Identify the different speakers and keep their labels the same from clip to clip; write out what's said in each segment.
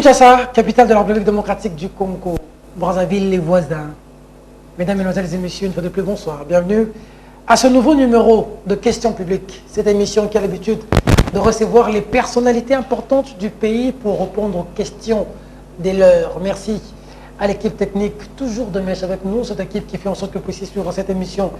Speaker 1: Kinshasa, capitale de la République démocratique du Congo, Brazzaville, les voisins. Mesdames, Mesdemoiselles et Messieurs, une fois de plus, bonsoir. Bienvenue à ce nouveau numéro de Questions publiques. Cette émission qui a l'habitude de recevoir les personnalités importantes du pays pour répondre aux questions des leurs. Merci à l'équipe technique, toujours de mèche avec nous, cette équipe qui fait en sorte que vous puissiez suivre cette émission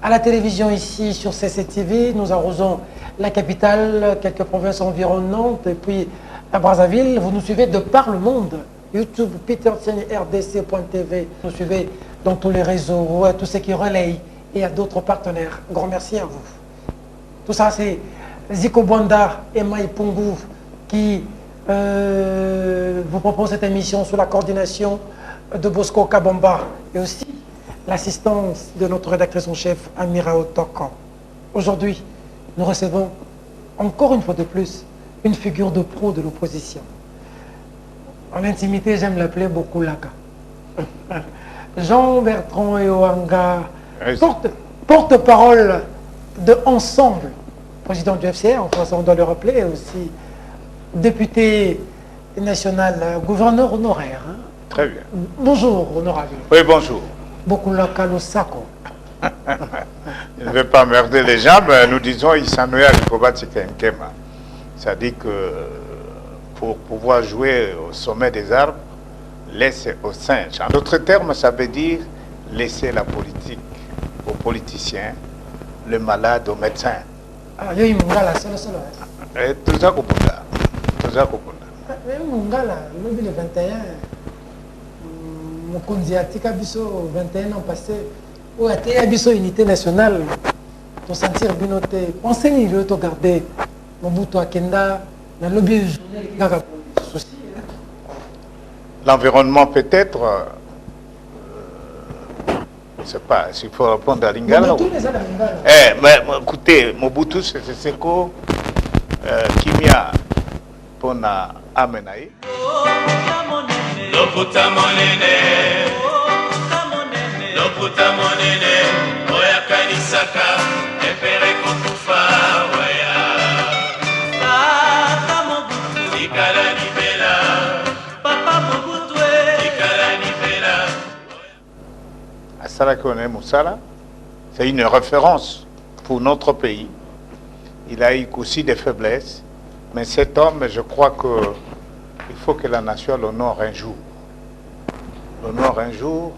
Speaker 1: à la télévision ici sur CCTV. Nous arrosons la capitale, quelques provinces environnantes et puis à Brazzaville. Vous nous suivez de par le monde. YouTube, Peter Tieni, RDC.tv. Vous nous suivez dans tous les réseaux, à tous ceux qui relayent et à d'autres partenaires. Grand merci à vous. Tout ça, c'est Ziko Bwanda et Maï Pungu qui vous proposent cette émission sous la coordination de Bosco Kabamba et aussi l'assistance de notre rédactrice en chef Amira Otoko. Aujourd'hui, nous recevons encore une fois de plus une figure de pro de l'opposition. En intimité, j'aime l'appeler Bokulaka. Jean-Bertrand Eoanga, porte-parole de Ensemble, président du FCR, enfin on doit le rappeler, et aussi député national, gouverneur honoraire. Hein.
Speaker 2: Très bien.
Speaker 1: Bonjour, honorable.
Speaker 2: Oui, bonjour.
Speaker 1: Bokulaka Losako.
Speaker 2: Je ne vais pas merder les gens, mais nous disons Isanuya Rikobatika Nkema. C'est-à-dire que pour pouvoir jouer au sommet des arbres, laissez aux singes. En d'autres termes, ça veut dire laisser la politique aux politiciens, le malade aux médecins.
Speaker 1: Ah, yo imungala solo.
Speaker 2: Et tout ça Kupunda. Tout ça Kupunda.
Speaker 1: Imungala, le 21, Mokonzi Atika Biso, 21 ans passé, où a été Biso Unité nationale, pour sentir binoté, enseigne le to garder.
Speaker 2: L'environnement peut-être, je ne sais pas s'il faut répondre à Lingala. Mais écoutez, Mobutu c'est Seko Kimia Pona Amenaï. Loputa monene, Loputa monene, Oyaka Nisaka, Epere Kokufa. Sarakone Moussala, c'est une référence pour notre pays. Il a eu aussi des faiblesses, mais cet homme, je crois qu'il faut que la nation l'honore un jour. L'honore un jour,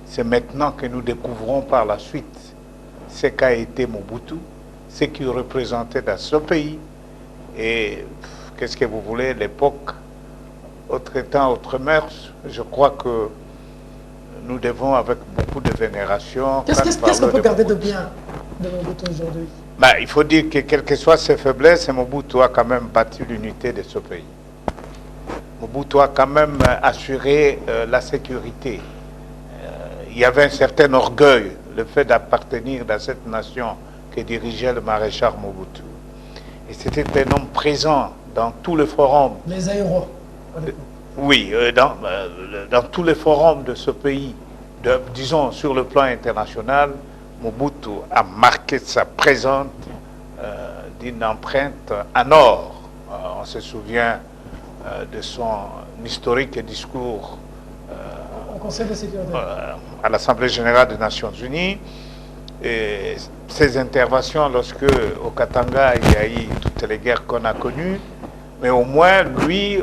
Speaker 2: c'est maintenant que nous découvrons par la suite ce qu'a été Mobutu, ce qu'il représentait dans ce pays, et qu'est-ce que vous voulez, l'époque, autre temps, autre mœurs, je crois que nous devons, avec beaucoup de vénération...
Speaker 1: Qu'est-ce qu'on peut garder de bien de Mobutu aujourd'hui?
Speaker 2: Il faut dire que, quelles que soient ses faiblesses, Mobutu a quand même bâti l'unité de ce pays. Mobutu a quand même assuré la sécurité. Il y avait un certain orgueil, le fait d'appartenir dans cette nation que dirigeait le maréchal Mobutu. Et c'était un homme présent dans tous les forums.
Speaker 1: Les aéros.
Speaker 2: Oui, dans tous les forums de ce pays, disons sur le plan international, Mobutu a marqué sa présence d'une empreinte en or. On se souvient de son historique discours
Speaker 1: au Conseil de sécurité,
Speaker 2: à l'Assemblée générale des Nations Unies, et ses interventions lorsque au Katanga il y a eu toutes les guerres qu'on a connues. Mais au moins, lui,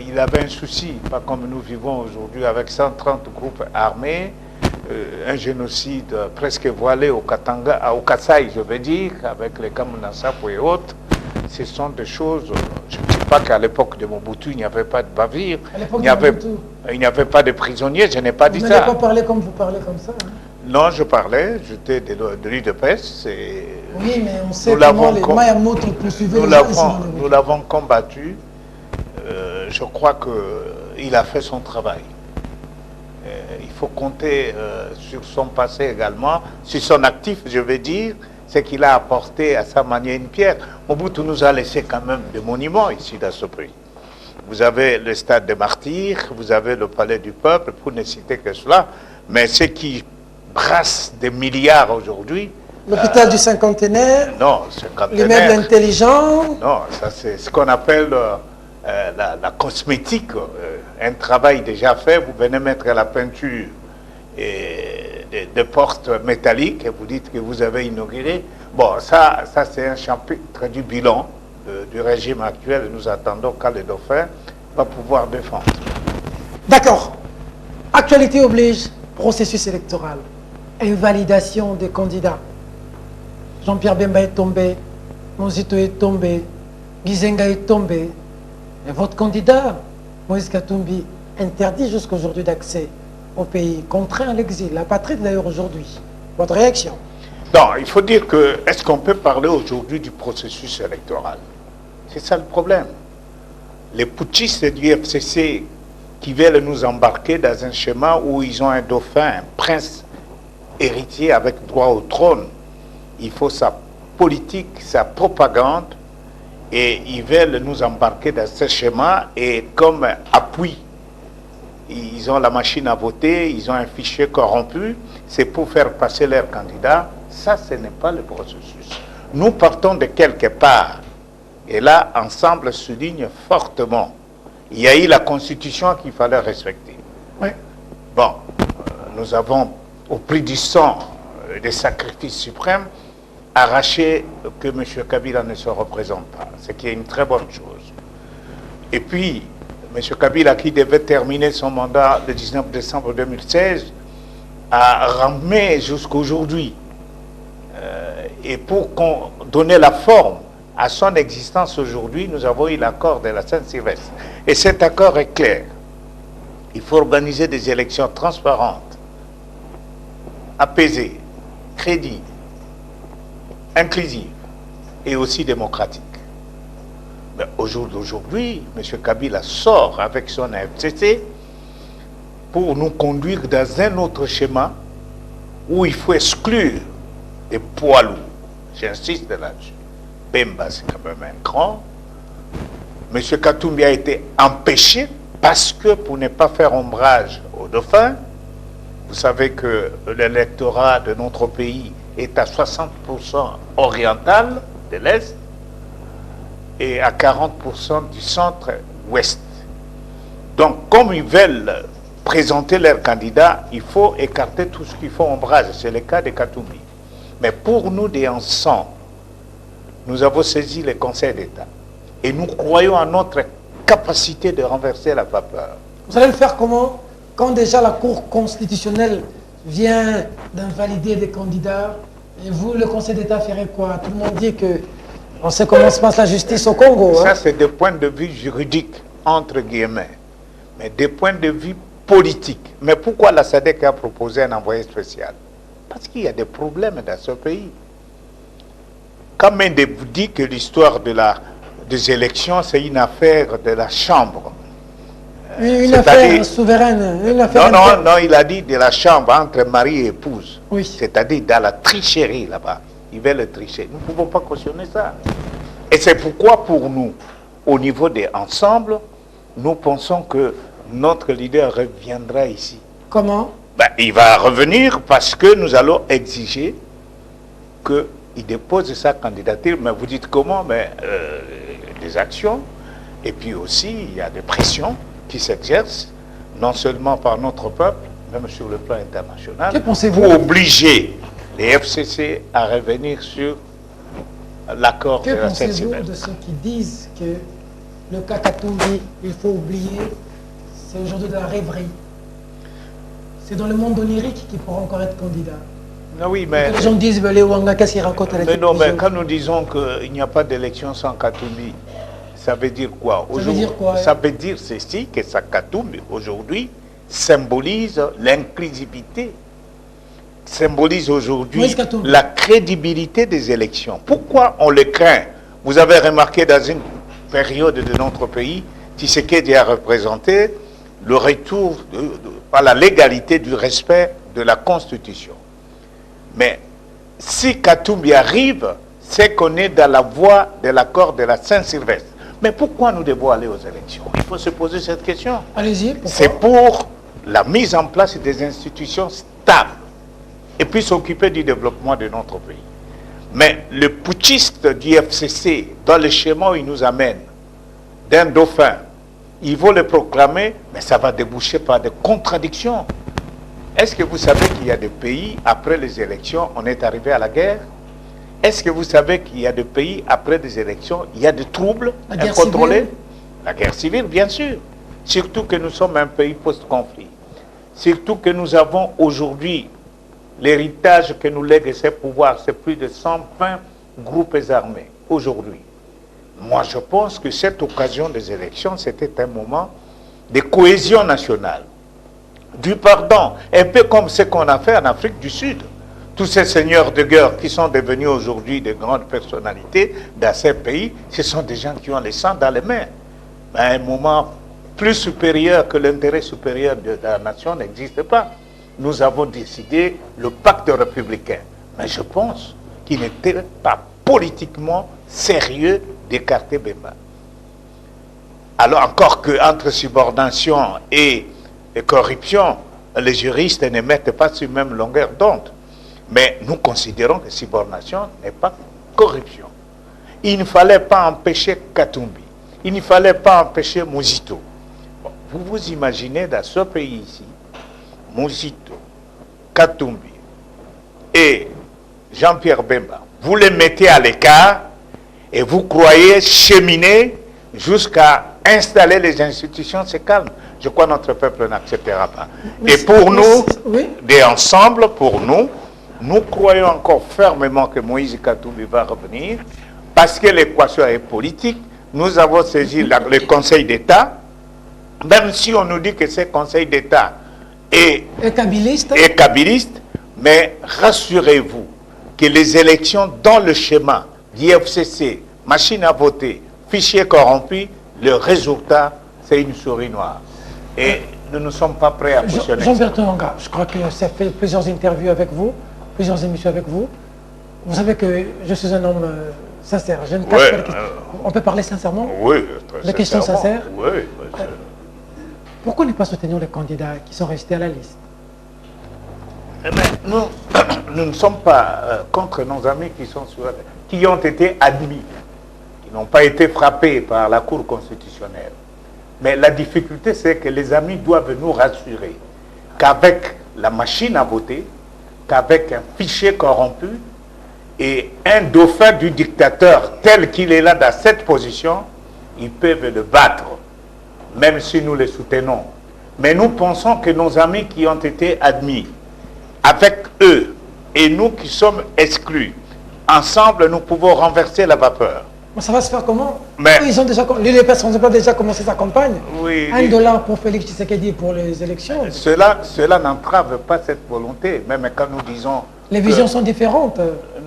Speaker 2: il avait un souci, pas comme nous vivons aujourd'hui avec 130 groupes armés, un génocide presque voilé au Katanga, au Kasaï, je veux dire, avec les Kamunasapo et autres. Ce sont des choses, je ne dis pas qu'à l'époque de Mobutu, il n'y avait pas de bavure, il n'y avait pas de prisonniers, je n'ai pas dit ça.
Speaker 1: Vous n'avez pas parlé comme vous parlez comme ça, hein?
Speaker 2: Non, je parlais, j'étais de l'UDPS.
Speaker 1: Oui, mais on sait comment les Mayamoto poursuivaient les gens.
Speaker 2: Nous l'avons combattu. Je crois qu'il a fait son travail. Il faut compter sur son passé également, sur son actif, je veux dire, c'est qu'il a apporté à sa manière une pierre. Mobutu nous a laissé quand même des monuments ici dans ce pays. Vous avez le stade des martyrs, vous avez le palais du peuple, pour ne citer que cela, mais ce qui brasse des milliards aujourd'hui.
Speaker 1: L'hôpital du cinquantenaire.
Speaker 2: Non, cinquantenaire.
Speaker 1: L'immeuble intelligent.
Speaker 2: Non, ça c'est ce qu'on appelle la cosmétique, un travail déjà fait, vous venez mettre la peinture de portes métalliques et vous dites que vous avez inauguré. Bon, ça c'est un chapitre du bilan du régime actuel. Nous attendons quand le dauphin va pouvoir défendre.
Speaker 1: D'accord. Actualité oblige, processus électoral, invalidation des candidats. Jean-Pierre Bemba est tombé, Mozito est tombé, Gizenga est tombé. Et votre candidat, Moïse Katumbi, interdit jusqu'aujourd'hui d'accès au pays, contraint à l'exil, la patrie d'ailleurs aujourd'hui. Votre réaction?
Speaker 2: Non, il faut dire que, est-ce qu'on peut parler aujourd'hui du processus électoral? C'est ça le problème. Les putschistes du FCC qui veulent nous embarquer dans un schéma où ils ont un dauphin, un prince héritier avec droit au trône. Il faut sa politique, sa propagande, et ils veulent nous embarquer dans ce schéma, et comme appui, ils ont la machine à voter, ils ont un fichier corrompu, c'est pour faire passer leurs candidats. Ça, ce n'est pas le processus. Nous partons de quelque part, et là, ensemble, souligne fortement. Il y a eu la Constitution qu'il fallait respecter.
Speaker 1: Oui.
Speaker 2: Bon, nous avons, au prix du sang, des sacrifices suprêmes, arraché que M. Kabila ne se représente pas, ce qui est une très bonne chose. Et puis, M. Kabila, qui devait terminer son mandat le 19 décembre 2016, a ramé jusqu'aujourd'hui. Et pour donner la forme à son existence aujourd'hui, nous avons eu l'accord de la Saint-Sylvestre. Et cet accord est clair. Il faut organiser des élections transparentes, apaisées, crédibles, inclusives et aussi démocratiques. Mais au jour d'aujourd'hui, M. Kabila sort avec son FCC pour nous conduire dans un autre schéma où il faut exclure des poids lourds. J'insiste là-dessus. Bemba, c'est quand même un grand. M. Katumbi a été empêché parce que pour ne pas faire ombrage au dauphin, vous savez que l'électorat de notre pays est à 60% oriental de l'Est et à 40% du centre-ouest. Donc, comme ils veulent présenter leurs candidats, il faut écarter tout ce qui fait ombrage. C'est le cas de Katumbi. Mais pour nous, des ensemble, nous avons saisi le Conseil d'État et nous croyons à notre capacité de renverser la vapeur.
Speaker 1: Vous allez le faire comment? Quand déjà la Cour constitutionnelle vient d'invalider des candidats, et vous, le Conseil d'État, ferez quoi? Tout le monde dit que on sait comment se passe la justice au Congo.
Speaker 2: Ça, c'est des points de vue juridiques, entre guillemets, mais des points de vue politiques. Mais pourquoi la SADC a proposé un envoyé spécial? Parce qu'il y a des problèmes dans ce pays. Quand Mende vous dit que l'histoire des élections, c'est une affaire de la Chambre.
Speaker 1: Une affaire souveraine. Une affaire
Speaker 2: non, il a dit de la Chambre entre mari et épouse.
Speaker 1: Oui.
Speaker 2: C'est-à-dire dans la tricherie là-bas. Ils veulent tricher. Nous ne pouvons pas cautionner ça. Et c'est pourquoi pour nous, au niveau des ensembles, nous pensons que notre leader reviendra ici.
Speaker 1: Comment?
Speaker 2: Il va revenir parce que nous allons exiger qu'il dépose sa candidature. Mais vous dites comment? Des actions. Et puis aussi, il y a des pressions qui s'exercent, non seulement par notre peuple, même sur le plan international,
Speaker 1: que pensez-vous?
Speaker 2: pour obliger les FCC à revenir sur l'accord de la Saint-Sylvestre.
Speaker 1: Que pensez-vous de ceux qui disent que le cas Katumbi, il faut oublier, c'est aujourd'hui de la rêverie? C'est dans le monde onirique qu'ils pourront encore être candidats.
Speaker 2: Non, oui, mais...
Speaker 1: Les gens disent, les Ouanga, qu'est-ce qu'ils racontent à la télévision?
Speaker 2: Mais quand nous disons qu'il n'y a pas d'élection sans Katumbi, ça veut dire quoi?
Speaker 1: Ça veut dire quoi?
Speaker 2: Ça veut dire ceci, que Katumbi, aujourd'hui, symbolise l'inclusivité, symbolise aujourd'hui la crédibilité des élections. Pourquoi on le craint? Vous avez remarqué dans une période de notre pays, Tshisekedi a représenté le retour à la légalité du respect de la Constitution. Mais si Katumbi arrive, c'est qu'on est dans la voie de l'accord de la Saint-Sylvestre. Mais pourquoi nous devons aller aux élections? Il faut se poser cette question.
Speaker 1: Allez-y.
Speaker 2: C'est pour la mise en place des institutions stables et puis s'occuper du développement de notre pays. Mais le putschiste du FCC, dans le schéma où il nous amène, d'un dauphin, ils vont le proclamer, mais ça va déboucher par des contradictions. Est-ce que vous savez qu'il y a des pays, après les élections, on est arrivé à la guerre? Est-ce que vous savez qu'il y a des pays, après des élections, il y a des troubles incontrôlés? La guerre civile, bien sûr. Surtout que nous sommes un pays post-conflit. Surtout que nous avons aujourd'hui l'héritage que nous lègue ces pouvoirs, c'est plus de 120 groupes armés aujourd'hui. Moi, je pense que cette occasion des élections, c'était un moment de cohésion nationale, du pardon, un peu comme ce qu'on a fait en Afrique du Sud. Tous ces seigneurs de guerre qui sont devenus aujourd'hui de grandes personnalités dans ces pays, ce sont des gens qui ont le sang dans les mains. Mais à un moment plus supérieur que l'intérêt supérieur de la nation n'existe pas. Nous avons décidé le pacte républicain. Mais je pense qu'il n'était pas politiquement sérieux d'écarter Bemba. Alors encore qu'entre subordination et corruption, les juristes ne mettent pas sur la même longueur d'onde. Mais nous considérons que subordination n'est pas corruption. Il ne fallait pas empêcher Katumbi. Il ne fallait pas empêcher Muzito. Bon, vous vous imaginez dans ce pays ici, Muzito, Katumbi et Jean-Pierre Bemba, vous les mettez à l'écart et vous croyez cheminer jusqu'à installer les institutions, c'est calme. Je crois que notre peuple n'acceptera pas. Et pour nous, ensemble, pour nous, nous croyons encore fermement que Moïse Katumbi va revenir parce que l'équation est politique. Nous avons saisi le Conseil d'État, même si on nous dit que ce Conseil d'État est kabiliste, mais rassurez-vous que les élections dans le schéma d'IFCC, machine à voter, fichier corrompu, le résultat, c'est une souris noire. Et nous ne sommes pas prêts à cautionner.
Speaker 1: Jean-Bertrand Wanga, je crois que ça fait plusieurs interviews avec vous, plusieurs émissions avec vous. Vous savez que je suis un homme sincère. Je ne cache pas les questions. On peut parler sincèrement?
Speaker 2: Oui,
Speaker 1: très les questions sincères?
Speaker 2: Oui.
Speaker 1: Pourquoi ne pas soutenir les candidats qui sont restés à la liste?
Speaker 2: Nous ne sommes pas contre nos amis qui ont été admis, qui n'ont pas été frappés par la Cour constitutionnelle. Mais la difficulté, c'est que les amis doivent nous rassurer qu'avec la machine à voter, qu'avec un fichier corrompu et un dauphin du dictateur tel qu'il est là dans cette position, ils peuvent le battre, même si nous le soutenons. Mais nous pensons que nos amis qui ont été admis, avec eux et nous qui sommes exclus, ensemble, nous pouvons renverser la vapeur.
Speaker 1: Mais ça va se faire comment? Ils ont déjà, les personnes n'ont pas déjà commencé sa campagne.
Speaker 2: Oui,
Speaker 1: $1 pour Félix Tshisekedi pour les élections.
Speaker 2: Cela n'entrave pas cette volonté, même quand nous disons...
Speaker 1: Les visions sont différentes.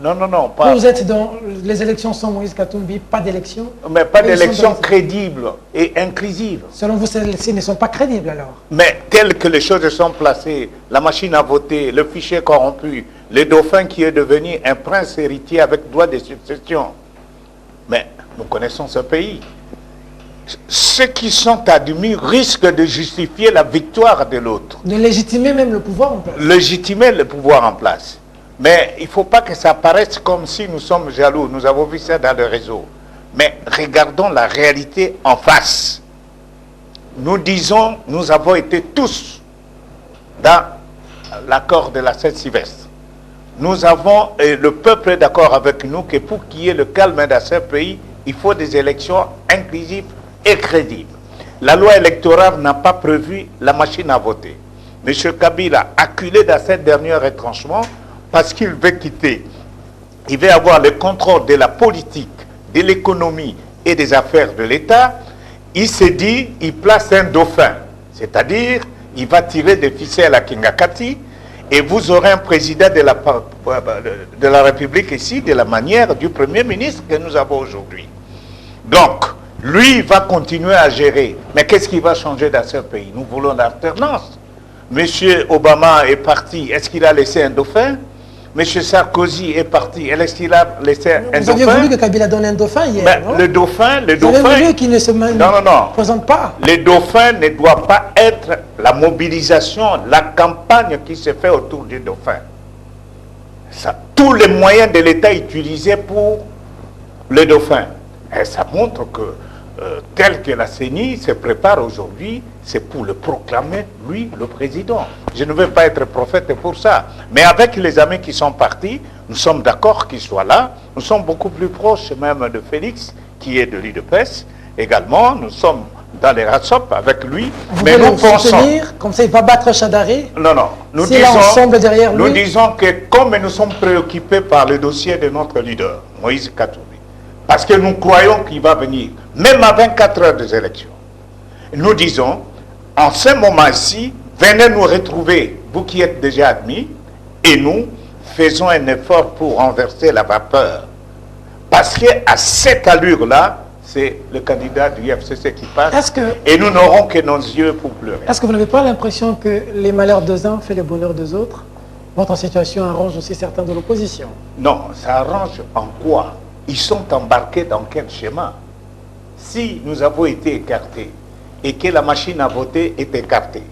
Speaker 2: Non, pas...
Speaker 1: Vous êtes dans les élections sans Moïse Katumbi, pas d'élections.
Speaker 2: Mais pas d'élections crédibles et inclusives.
Speaker 1: Selon vous, celles-ci ne sont pas crédibles alors?
Speaker 2: Mais telles que les choses sont placées, la machine à voter, le fichier corrompu, le dauphin qui est devenu un prince héritier avec droit de succession. Mais nous connaissons ce pays. Ceux qui sont admis risquent de justifier la victoire de l'autre.
Speaker 1: De légitimer même le pouvoir en place.
Speaker 2: Légitimer le pouvoir en place. Mais il ne faut pas que ça paraisse comme si nous sommes jaloux. Nous avons vu ça dans le réseau. Mais regardons la réalité en face. Nous disons, nous avons été tous dans l'accord de la Saint-Sylvestre. Nous avons, et le peuple est d'accord avec nous, que pour qu'il y ait le calme dans ce pays, il faut des élections inclusives et crédibles. La loi électorale n'a pas prévu la machine à voter. M. Kabila, acculé dans cette dernière retranchement, parce qu'il veut quitter, il veut avoir le contrôle de la politique, de l'économie et des affaires de l'État, il s'est dit, il place un dauphin, c'est-à-dire, il va tirer des ficelles à Kingakati, et vous aurez un président de la République ici, de la manière du Premier ministre que nous avons aujourd'hui. Donc, lui, il va continuer à gérer. Mais qu'est-ce qui va changer dans ce pays? Nous voulons l'alternance. Monsieur Obama est parti. Est-ce qu'il a laissé un dauphin? Monsieur Sarkozy est parti. Est-ce qu'il a laissé un dauphin?
Speaker 1: Vous aviez voulu que Kabila donne un dauphin hier,
Speaker 2: mais
Speaker 1: non?
Speaker 2: Le dauphin...
Speaker 1: Vous avez voulu qu'il ne se présente pas?
Speaker 2: Le dauphin ne doit pas être la mobilisation, la campagne qui se fait autour du dauphin. Ça, tous les moyens de l'État utilisés pour le dauphin. Et ça montre que tel que la CENI se prépare aujourd'hui, c'est pour le proclamer, lui, le président. Je ne veux pas être prophète pour ça. Mais avec les amis qui sont partis, nous sommes d'accord qu'ils soient là. Nous sommes beaucoup plus proches même de Félix, qui est de l'UDPS. Également, nous sommes dans les RASOP avec lui.
Speaker 1: Vous
Speaker 2: mais
Speaker 1: voulez
Speaker 2: nous
Speaker 1: le
Speaker 2: pensons...
Speaker 1: soutenir, comme ça il va battre Chadaré?
Speaker 2: Non, non. Nous
Speaker 1: s'il est ensemble derrière lui.
Speaker 2: nous disons que comme nous sommes préoccupés par le dossier de notre leader, Moïse Katumbi, parce que nous croyons qu'il va venir, même à 24 heures des élections. Nous disons, en ce moment-ci, venez nous retrouver, vous qui êtes déjà admis, et nous faisons un effort pour renverser la vapeur. Parce qu'à cette allure-là, c'est le candidat du FCC qui passe, et nous n'aurons que nos yeux pour pleurer.
Speaker 1: Est-ce que vous n'avez pas l'impression que les malheurs des uns fait le bonheur des autres? Votre situation arrange aussi certains de l'opposition.
Speaker 2: Non, ça arrange en quoi? Ils sont embarqués dans quel schéma? Si nous avons été écartés et que la machine à voter est écartée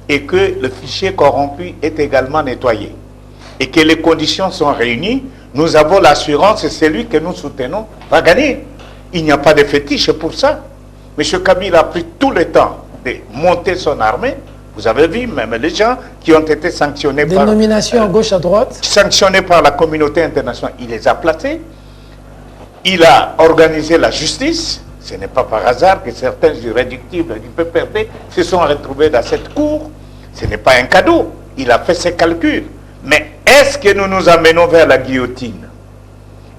Speaker 2: et que le fichier corrompu est également nettoyé et que les conditions sont réunies, nous avons l'assurance que celui que nous soutenons va gagner. Il n'y a pas de fétiche pour ça. M. Kabila a pris tout le temps de monter son armée. Vous avez vu même les gens qui ont été sanctionnés
Speaker 1: par... Des nominations à gauche, à droite.
Speaker 2: Sanctionnés par la communauté internationale. Il les a placés. Il a organisé la justice. Ce n'est pas par hasard que certains irréductibles du PPRD se sont retrouvés dans cette cour. Ce n'est pas un cadeau. Il a fait ses calculs. Mais est-ce que nous nous amenons vers la guillotine?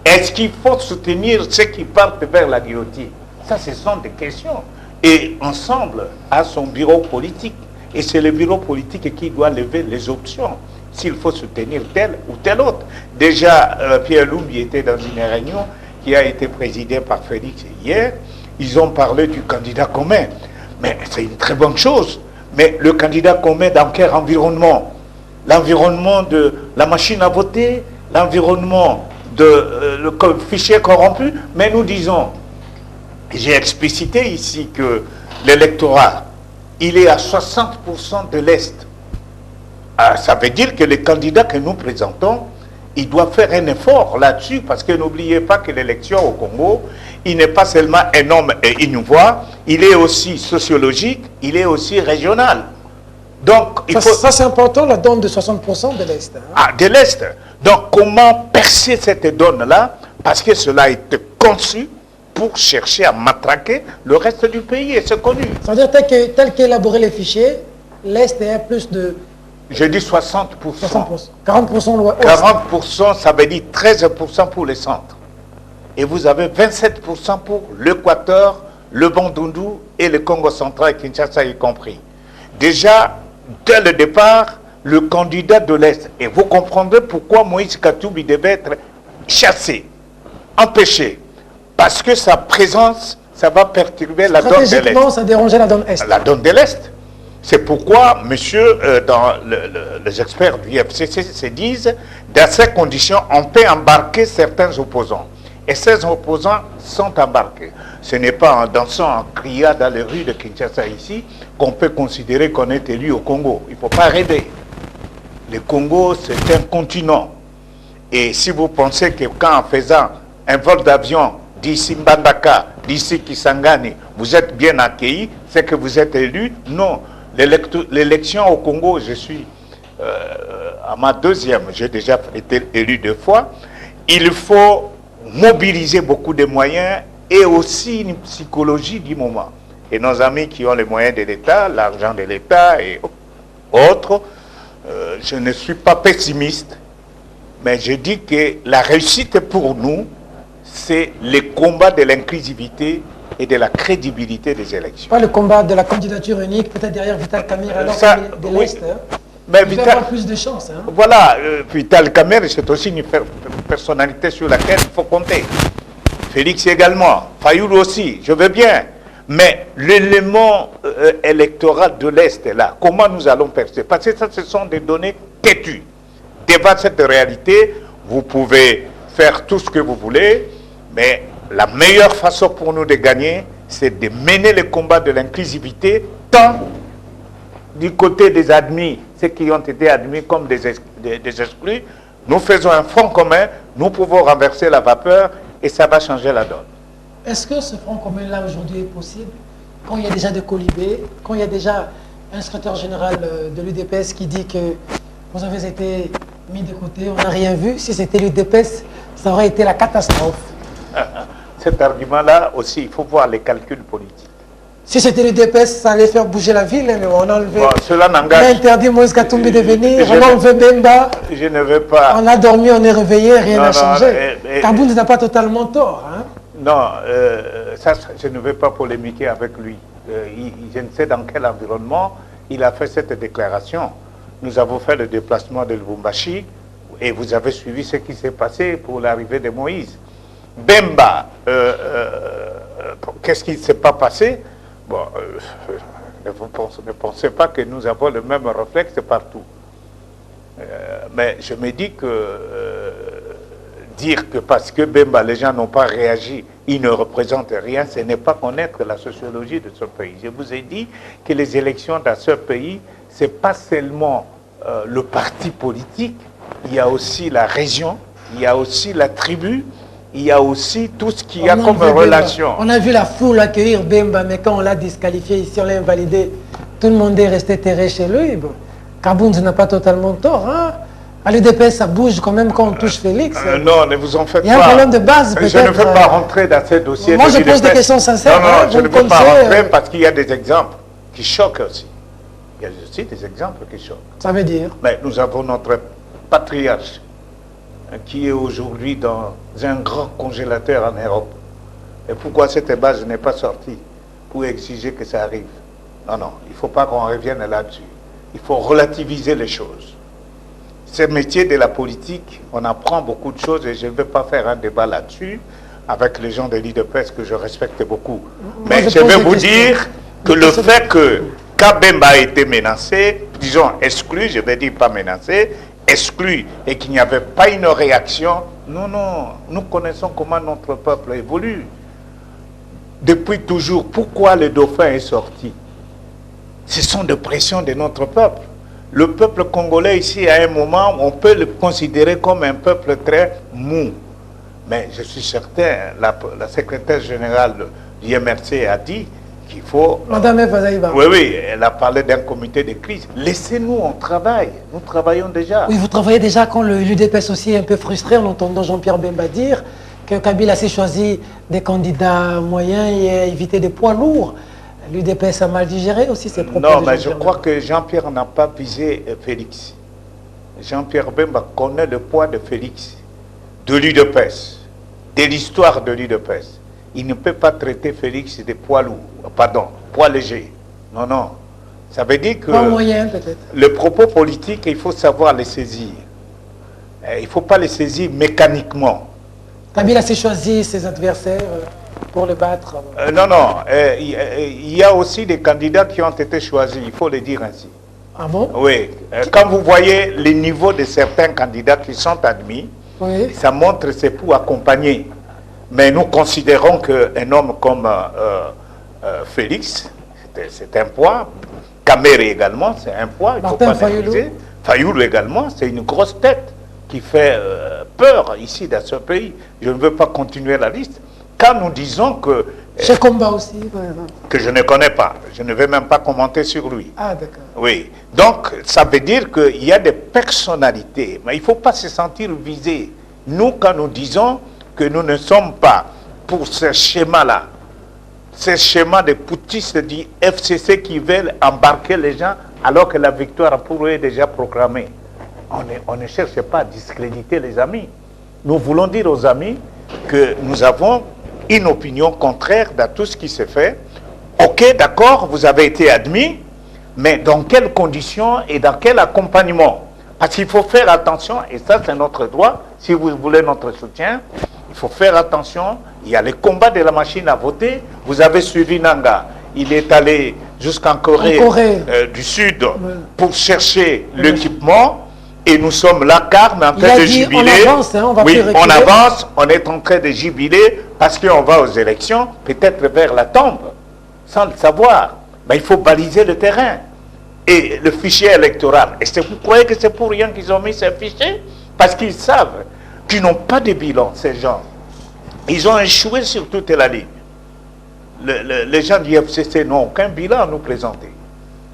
Speaker 2: Est-ce qu'il faut soutenir ceux qui partent vers la guillotine? Ça, ce sont des questions. Et ensemble, à son bureau politique. Et c'est le bureau politique qui doit lever les options. S'il faut soutenir tel ou tel autre. Déjà, Pierre Lumbi était dans une réunion qui a été présidée par Félix hier. Ils ont parlé du candidat commun. Mais c'est une très bonne chose. Mais le candidat commun, dans quel environnement? L'environnement de la machine à voter, l'environnement de le fichier corrompu. Mais nous disons, j'ai explicité ici que l'électorat, il est à 60% de l'Est. Ça veut dire que les candidats que nous présentons, ils doivent faire un effort là-dessus, parce que n'oubliez pas que l'élection au Congo, il n'est pas seulement un homme et une voix, il est aussi sociologique, il est aussi régional. Donc,
Speaker 1: ça c'est important, la donne de 60% de l'Est. Hein.
Speaker 2: Ah, de l'Est. Donc, comment percer cette donne-là? Parce que cela a été conçu pour chercher à matraquer le reste du pays, et c'est connu.
Speaker 1: Ça veut dire tel qu'élaboré les fichiers, l'Est est à plus de...
Speaker 2: Je dis 60%.
Speaker 1: 40% l'Ouest.
Speaker 2: 40%, ça veut dire 13% pour les centres. Et vous avez 27% pour l'Équateur, le Bandundu et le Congo central, Kinshasa y compris. Déjà, dès le départ, le candidat de l'Est, et vous comprendrez pourquoi Moïse Katumbi devait être chassé, empêché, parce que sa présence, ça va perturber la donne de l'Est.
Speaker 1: Stratégiquement, ça dérangeait la donne Est.
Speaker 2: La donne de l'Est. C'est pourquoi, monsieur, dans les experts du FCC se disent, dans ces conditions, on peut embarquer certains opposants. Et ces opposants sont embarqués. Ce n'est pas en dansant, en criant dans les rues de Kinshasa ici, qu'on peut considérer qu'on est élu au Congo. Il ne faut pas rêver. Le Congo, c'est un continent. Et si vous pensez que quand en faisant un vol d'avion d'ici Mbandaka, d'ici Kisangani, vous êtes bien accueilli, c'est que vous êtes élu, non. L'élection au Congo, je suis à ma deuxième, j'ai déjà été élu 2 fois. Il faut mobiliser beaucoup de moyens et aussi une psychologie du moment. Et nos amis qui ont les moyens de l'État, l'argent de l'État et autres, je ne suis pas pessimiste, mais je dis que la réussite pour nous, c'est le combat de l'inclusivité et de la crédibilité des élections.
Speaker 1: Pas le combat de la candidature unique, peut-être derrière Vital Kamerhe, alors de l'Est. Hein.
Speaker 2: Mais
Speaker 1: il va avoir plus de chance. Hein.
Speaker 2: Voilà, Vital Kamerhe, c'est aussi une personnalité sur laquelle il faut compter. Félix également, Fayoul aussi, je veux bien. Mais l'élément électoral de l'Est est là. Comment nous allons percer? Parce que ça, ce sont des données têtues. Devant cette réalité, vous pouvez faire tout ce que vous voulez, mais la meilleure façon pour nous de gagner, c'est de mener le combat de l'inclusivité, tant du côté des admis, ceux qui ont été admis comme des exclus. Nous faisons un front commun, nous pouvons renverser la vapeur et ça va changer la donne.
Speaker 1: Est-ce que ce front commun-là aujourd'hui est possible quand il y a déjà des colibés, quand il y a déjà un secrétaire général de l'UDPS qui dit que vous avez été mis de côté, on n'a rien vu. Si c'était l'UDPS, ça aurait été la catastrophe.
Speaker 2: Cet argument-là aussi, il faut voir les calculs politiques.
Speaker 1: Si c'était l'UDPS, ça allait faire bouger la ville, mais on a enlevé.
Speaker 2: Bon, cela
Speaker 1: On a
Speaker 2: n'engage.
Speaker 1: interdit Moïse Katumbi de venir, on a enlevé Bemba,
Speaker 2: Je ne veux pas.
Speaker 1: on a dormi, on est réveillé, rien
Speaker 2: Non,
Speaker 1: n'a
Speaker 2: non,
Speaker 1: changé. Kaboun n'a pas totalement tort. Hein.
Speaker 2: Non, ça, je ne vais pas polémiquer avec lui. Je ne sais dans quel environnement il a fait cette déclaration. Nous avons fait le déplacement de Lubumbashi et vous avez suivi ce qui s'est passé pour l'arrivée de Moïse. Bemba, qu'est-ce qui ne s'est pas passé? Bon, ne pensez pas que nous avons le même réflexe partout. Mais je me dis que dire que parce que Bemba, les gens n'ont pas réagi, il ne représente rien, ce n'est pas connaître la sociologie de ce pays. Je vous ai dit que les élections dans ce pays, ce n'est pas seulement le parti politique, il y a aussi la région, il y a aussi la tribu, il y a aussi tout ce qu'il y a comme relation.
Speaker 1: On a vu la foule accueillir Bemba, mais quand on l'a disqualifié ici, on l'a invalidé, tout le monde est resté terré chez lui. Bon. Kaboun n'a pas totalement tort. Hein. À l'UDPS, ça bouge quand même quand on touche Félix.
Speaker 2: Non, ne vous en faites pas.
Speaker 1: Il y a un problème de base, peut-être.
Speaker 2: Je ne veux pas rentrer dans ces dossiers.
Speaker 1: Moi, je pose des questions sincères.
Speaker 2: Non, non,
Speaker 1: hein,
Speaker 2: je ne veux pas rentrer parce qu'il y a des exemples qui choquent aussi. Il y a aussi des exemples qui choquent.
Speaker 1: Ça veut dire?
Speaker 2: Mais nous avons notre patriarche qui est aujourd'hui dans un grand congélateur en Europe. Et pourquoi cette base n'est pas sortie pour exiger que ça arrive? Non, non, il ne faut pas qu'on revienne là-dessus. Il faut relativiser les choses. Ce métier de la politique, on apprend beaucoup de choses et je ne vais pas faire un débat là-dessus avec les gens de l'UDPS que je respecte beaucoup. Mais je vais vous dire que le fait que Kabemba a été menacé, disons exclu, je vais dire pas menacé, exclu et qu'il n'y avait pas une réaction, non, non, nous connaissons comment notre peuple évolue. Depuis toujours, pourquoi le dauphin est sorti? Ce sont des pressions de notre peuple. Le peuple congolais ici, à un moment, on peut le considérer comme un peuple très mou. Mais je suis certain, la secrétaire générale du MRC a dit qu'il faut...
Speaker 1: Madame Eva Zaïba.
Speaker 2: Oui, oui, elle a parlé d'un comité de crise. Laissez-nous, on travaille. Nous travaillons déjà.
Speaker 1: Oui, vous travaillez déjà quand l'UDPS aussi est un peu frustré en entendant Jean-Pierre Bemba dire que Kabila s'est choisi des candidats moyens et a évité des poids lourds. L'UDPS a mal digéré aussi ses propos.
Speaker 2: Non, mais je crois que Jean-Pierre n'a pas visé Félix. Jean-Pierre Bemba connaît le poids de Félix, de l'UDPS, de l'histoire de l'UDPS. Il ne peut pas traiter Félix de poids lourd, pardon, poids léger. Non, non. Ça veut dire que
Speaker 1: pas moyen, peut-être.
Speaker 2: Le propos politique, il faut savoir les saisir. Il ne faut pas les saisir mécaniquement.
Speaker 1: Kabila s'est choisi ses adversaires pour le battre.
Speaker 2: Non, non. Il y a aussi des candidats qui ont été choisis, il faut le dire ainsi.
Speaker 1: Ah bon?
Speaker 2: Oui. Quand vous voyez les niveaux de certains candidats qui sont admis,
Speaker 1: oui.
Speaker 2: Ça montre que c'est pour accompagner. Mais nous considérons qu'un homme comme Félix, c'est un poids. Kamere également, c'est un poids. Il ne faut pas négliger. Fayoulou également, c'est une grosse tête qui fait peur ici dans ce pays. Je ne veux pas continuer la liste. Quand nous disons que...
Speaker 1: Chez Combat aussi.
Speaker 2: Que je ne connais pas. Je ne vais même pas commenter sur lui.
Speaker 1: Ah, d'accord.
Speaker 2: Oui. Donc, ça veut dire qu'il y a des personnalités. Mais il ne faut pas se sentir visé. Nous, quand nous disons que nous ne sommes pas pour ce schéma-là, ce schéma des poutistes du FCC qui veulent embarquer les gens alors que la victoire pour eux est déjà proclamée. On ne cherche pas à discréditer les amis. Nous voulons dire aux amis que nous avons une opinion contraire dans tout ce qui se fait. Ok, d'accord, vous avez été admis, mais dans quelles conditions et dans quel accompagnement? Parce qu'il faut faire attention, et ça c'est notre droit, si vous voulez notre soutien, il faut faire attention. Il y a les combats de la machine à voter. Vous avez suivi Nanga. Il est allé jusqu'en Corée, du Sud pour chercher l'équipement. Et nous sommes là, Carme, en train de jubiler.
Speaker 1: On avance, hein,
Speaker 2: on avance, on est en train de jubiler parce qu'on va aux élections, peut-être vers la tombe, sans le savoir. Mais il faut baliser le terrain. Et le fichier électoral. Et vous croyez que c'est pour rien qu'ils ont mis ce fichier? Parce qu'ils savent qu'ils n'ont pas de bilan, ces gens. Ils ont échoué sur toute la ligne. Les gens du FCC n'ont aucun bilan à nous présenter.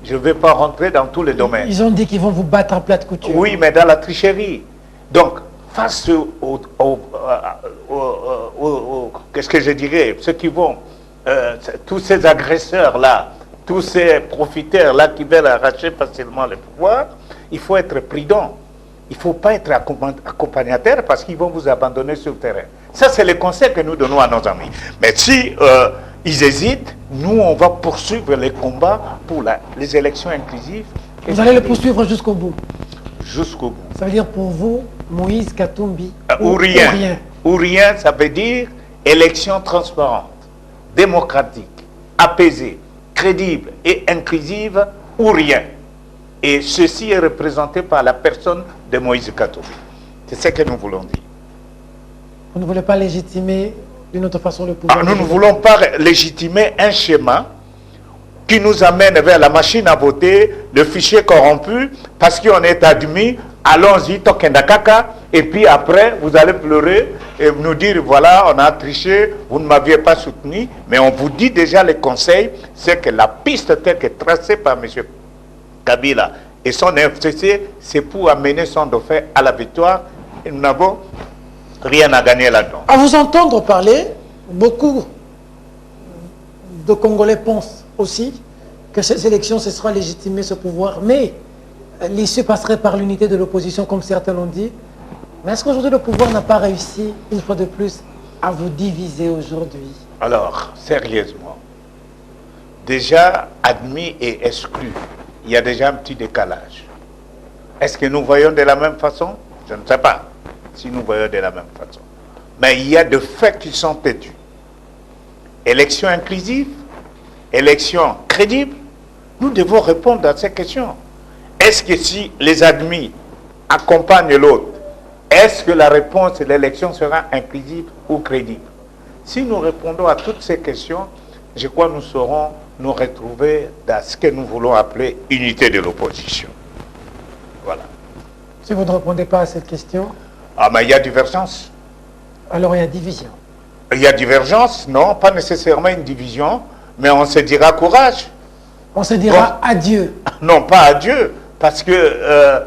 Speaker 2: Je ne vais pas rentrer dans tous les domaines.
Speaker 1: Ils ont dit qu'ils vont vous battre en plate couture.
Speaker 2: Oui, mais dans la tricherie. Donc, face qu'est-ce que je dirais, ceux qui vont, tous ces agresseurs-là, tous ces profiteurs-là qui veulent arracher facilement le pouvoir, il faut être prudent. Il ne faut pas être accompagnateur parce qu'ils vont vous abandonner sur le terrain. Ça, c'est le conseil que nous donnons à nos amis. Mais si ils hésitent, nous, on va poursuivre les combats pour les élections inclusives.
Speaker 1: Vous allez le poursuivre jusqu'au bout.
Speaker 2: Jusqu'au bout.
Speaker 1: Ça veut dire pour vous, Moïse Katumbi,
Speaker 2: ou rien. Ou rien, ça veut dire élection transparente, démocratique, apaisée, crédible et inclusive, ou rien. Et ceci est représenté par la personne de Moïse Katumbi. C'est ce que nous voulons dire.
Speaker 1: Vous ne voulez pas légitimer d'une autre façon le pouvoir?
Speaker 2: Nous ne voulons pas légitimer un schéma qui nous amène vers la machine à voter, le fichier corrompu, parce qu'on est admis, allons-y, tokendakaka, et puis après, vous allez pleurer et nous dire, voilà, on a triché, vous ne m'aviez pas soutenu, mais on vous dit déjà les conseils, c'est que la piste telle que tracée par M. Kabila et son FCC, c'est pour amener son dauphin à la victoire, et nous n'avons rien à gagner là-dedans.
Speaker 1: À vous entendre parler, beaucoup de Congolais pensent aussi que ces élections, ce sera légitimer ce pouvoir, mais l'issue passerait par l'unité de l'opposition, comme certains l'ont dit. Mais est-ce qu'aujourd'hui le pouvoir n'a pas réussi, une fois de plus, à vous diviser aujourd'hui?
Speaker 2: Alors, sérieusement, déjà admis et exclu, il y a déjà un petit décalage. Est-ce que nous voyons de la même façon? Je ne sais pas si nous voyons de la même façon. Mais il y a des faits qui sont têtus. Élection inclusive, élection crédible, nous devons répondre à ces questions. Est-ce que si les admis accompagnent l'autre, est-ce que la réponse de l'élection sera inclusive ou crédible? Si nous répondons à toutes ces questions, je crois que nous saurons nous retrouver dans ce que nous voulons appeler unité de l'opposition. Voilà.
Speaker 1: Si vous ne répondez pas à cette question...
Speaker 2: Ah, mais il y a divergence.
Speaker 1: Alors il y a division.
Speaker 2: Il y a divergence, non, pas nécessairement une division, mais on se dira courage.
Speaker 1: On se dira adieu.
Speaker 2: Non, pas adieu, parce que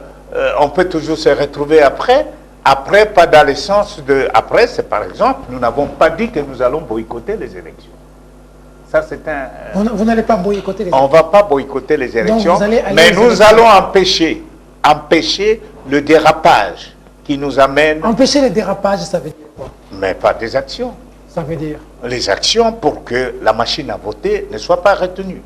Speaker 2: on peut toujours se retrouver après. Après, pas dans le sens de... Après, c'est par exemple, nous n'avons pas dit que nous allons boycotter les élections. Ça, c'est un...
Speaker 1: Vous n'allez pas boycotter les élections.
Speaker 2: On ne va pas boycotter les élections, mais nous allons empêcher le dérapage qui nous amène...
Speaker 1: Empêcher le dérapage, ça veut dire quoi?
Speaker 2: Mais pas des actions.
Speaker 1: Ça veut dire?
Speaker 2: Les actions pour que la machine à voter ne soit pas retenue.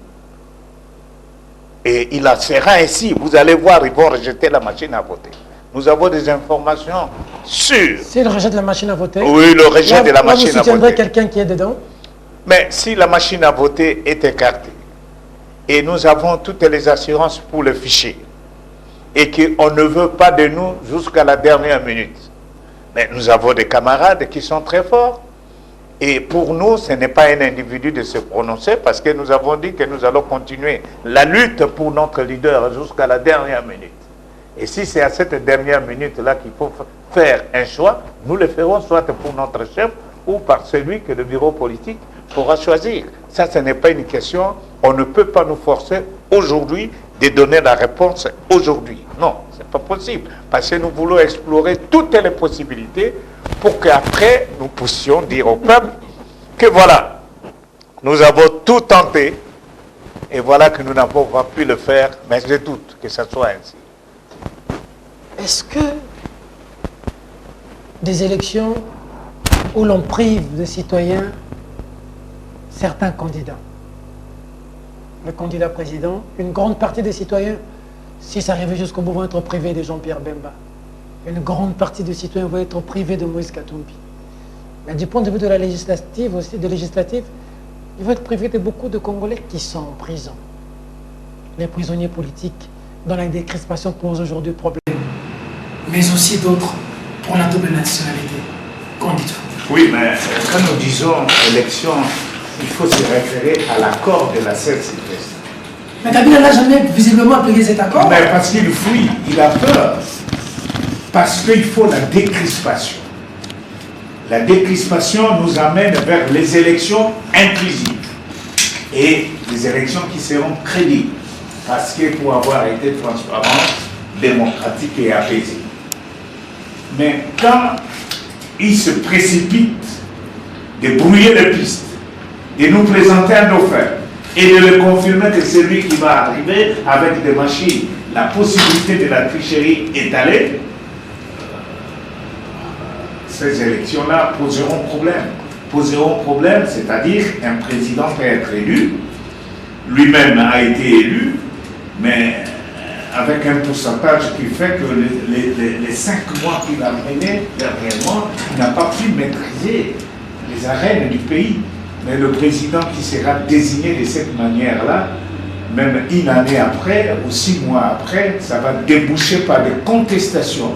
Speaker 2: Et il en sera ainsi. Vous allez voir, ils vont rejeter la machine à voter. Nous avons des informations sûres.
Speaker 1: S'il rejette la machine à voter?
Speaker 2: Oui, le rejet de la machine à voter.
Speaker 1: Vous soutiendrez quelqu'un qui est dedans?
Speaker 2: Mais si la machine à voter est écartée, et nous avons toutes les assurances pour le fichier, et qu'on ne veut pas de nous jusqu'à la dernière minute, mais nous avons des camarades qui sont très forts, et pour nous, ce n'est pas un individu de se prononcer, parce que nous avons dit que nous allons continuer la lutte pour notre leader jusqu'à la dernière minute. Et si c'est à cette dernière minute-là qu'il faut faire un choix, nous le ferons soit pour notre chef ou par celui que le bureau politique pourra choisir. Ça, ce n'est pas une question. On ne peut pas nous forcer aujourd'hui de donner la réponse aujourd'hui. Non, ce n'est pas possible. Parce que nous voulons explorer toutes les possibilités pour qu'après, nous puissions dire au peuple que voilà, nous avons tout tenté et voilà que nous n'avons pas pu le faire, mais je doute que ça soit ainsi.
Speaker 1: Est-ce que des élections où l'on prive de citoyens certains candidats, le candidat président, une grande partie des citoyens, si ça arrive jusqu'au bout, vont être privés de Jean-Pierre Bemba. Une grande partie des citoyens vont être privés de Moïse Katumbi. Mais du point de vue de la législative aussi, ils vont être privés de beaucoup de Congolais qui sont en prison. Les prisonniers politiques, dont la décrispation pose aujourd'hui problème. Mais aussi d'autres pour la double nationalité. Qu'en dites-vous?
Speaker 2: Oui, mais quand nous disons élection, il faut se référer à l'accord de la Saint-Sylvestre.
Speaker 1: Mais Kabila n'a jamais visiblement appliqué cet accord.
Speaker 2: Mais parce qu'il fuit, il a peur. Parce qu'il faut la décrispation.
Speaker 3: La décrispation nous amène vers les élections inclusives et les élections qui seront crédibles, parce que pour avoir été transparente, démocratique et apaisée. Mais quand ils se précipitent de brouiller les pistes, de nous présenter un dauphin et de le confirmer que c'est lui qui va arriver avec des machines, la possibilité de la tricherie étalée, ces élections-là poseront problème. Poseront problème, c'est-à-dire un président peut être élu, lui-même a été élu, mais avec un pourcentage qui fait que les 5 mois qu'il a mené dernièrement, il n'a pas pu maîtriser les arènes du pays. Mais le président qui sera désigné de cette manière-là, même une année après ou 6 mois après, ça va déboucher par des contestations.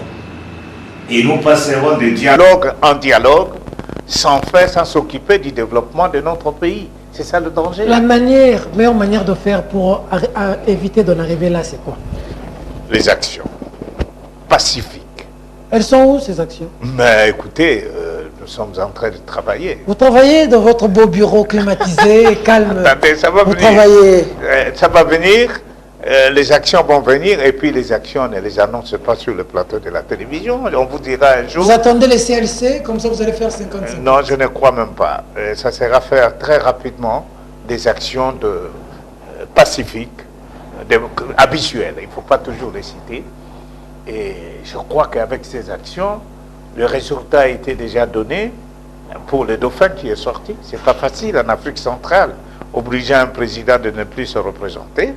Speaker 3: Et nous passerons de dialogue en dialogue, sans faire, sans s'occuper du développement de notre pays. C'est ça le danger.
Speaker 1: La meilleure manière de faire pour éviter d'en arriver là, c'est quoi?
Speaker 2: Les actions pacifiques.
Speaker 1: Elles sont où, ces actions?
Speaker 2: Mais écoutez, nous sommes en train de travailler.
Speaker 1: Vous travaillez dans votre beau bureau climatisé, calme.
Speaker 2: Attendez, ça va
Speaker 1: Vous
Speaker 2: venir.
Speaker 1: travaillez.
Speaker 2: Ça va venir, les actions vont venir, et puis les actions, on ne les annonce pas sur le plateau de la télévision. On vous dira un jour.
Speaker 1: Vous attendez les CLC, comme ça vous allez faire 55.
Speaker 2: Non, je ne crois même pas. Ça sera faire très rapidement des actions pacifiques, habituelles. Il ne faut pas toujours les citer. Et je crois qu'avec ces actions, le résultat a été déjà donné pour le dauphin qui est sorti. Ce n'est pas facile en Afrique centrale, obliger un président de ne plus se représenter.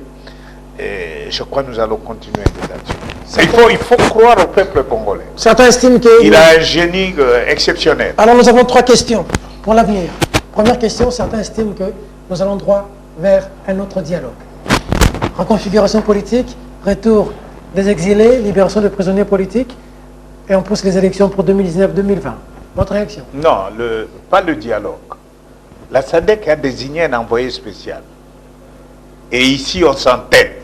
Speaker 2: Et je crois que nous allons continuer là-dessus. Il faut croire au peuple congolais.
Speaker 1: Certains estiment qu'il
Speaker 2: a un génie exceptionnel.
Speaker 1: Alors nous avons 3 questions pour l'avenir. Première question, certains estiment que nous allons droit vers un autre dialogue. Reconfiguration politique, retour des exilés, libération des prisonniers politiques, et on pousse les élections pour 2019-2020. Votre réaction?
Speaker 2: Non, pas le dialogue. La SADC a désigné un envoyé spécial. Et ici, on s'entête.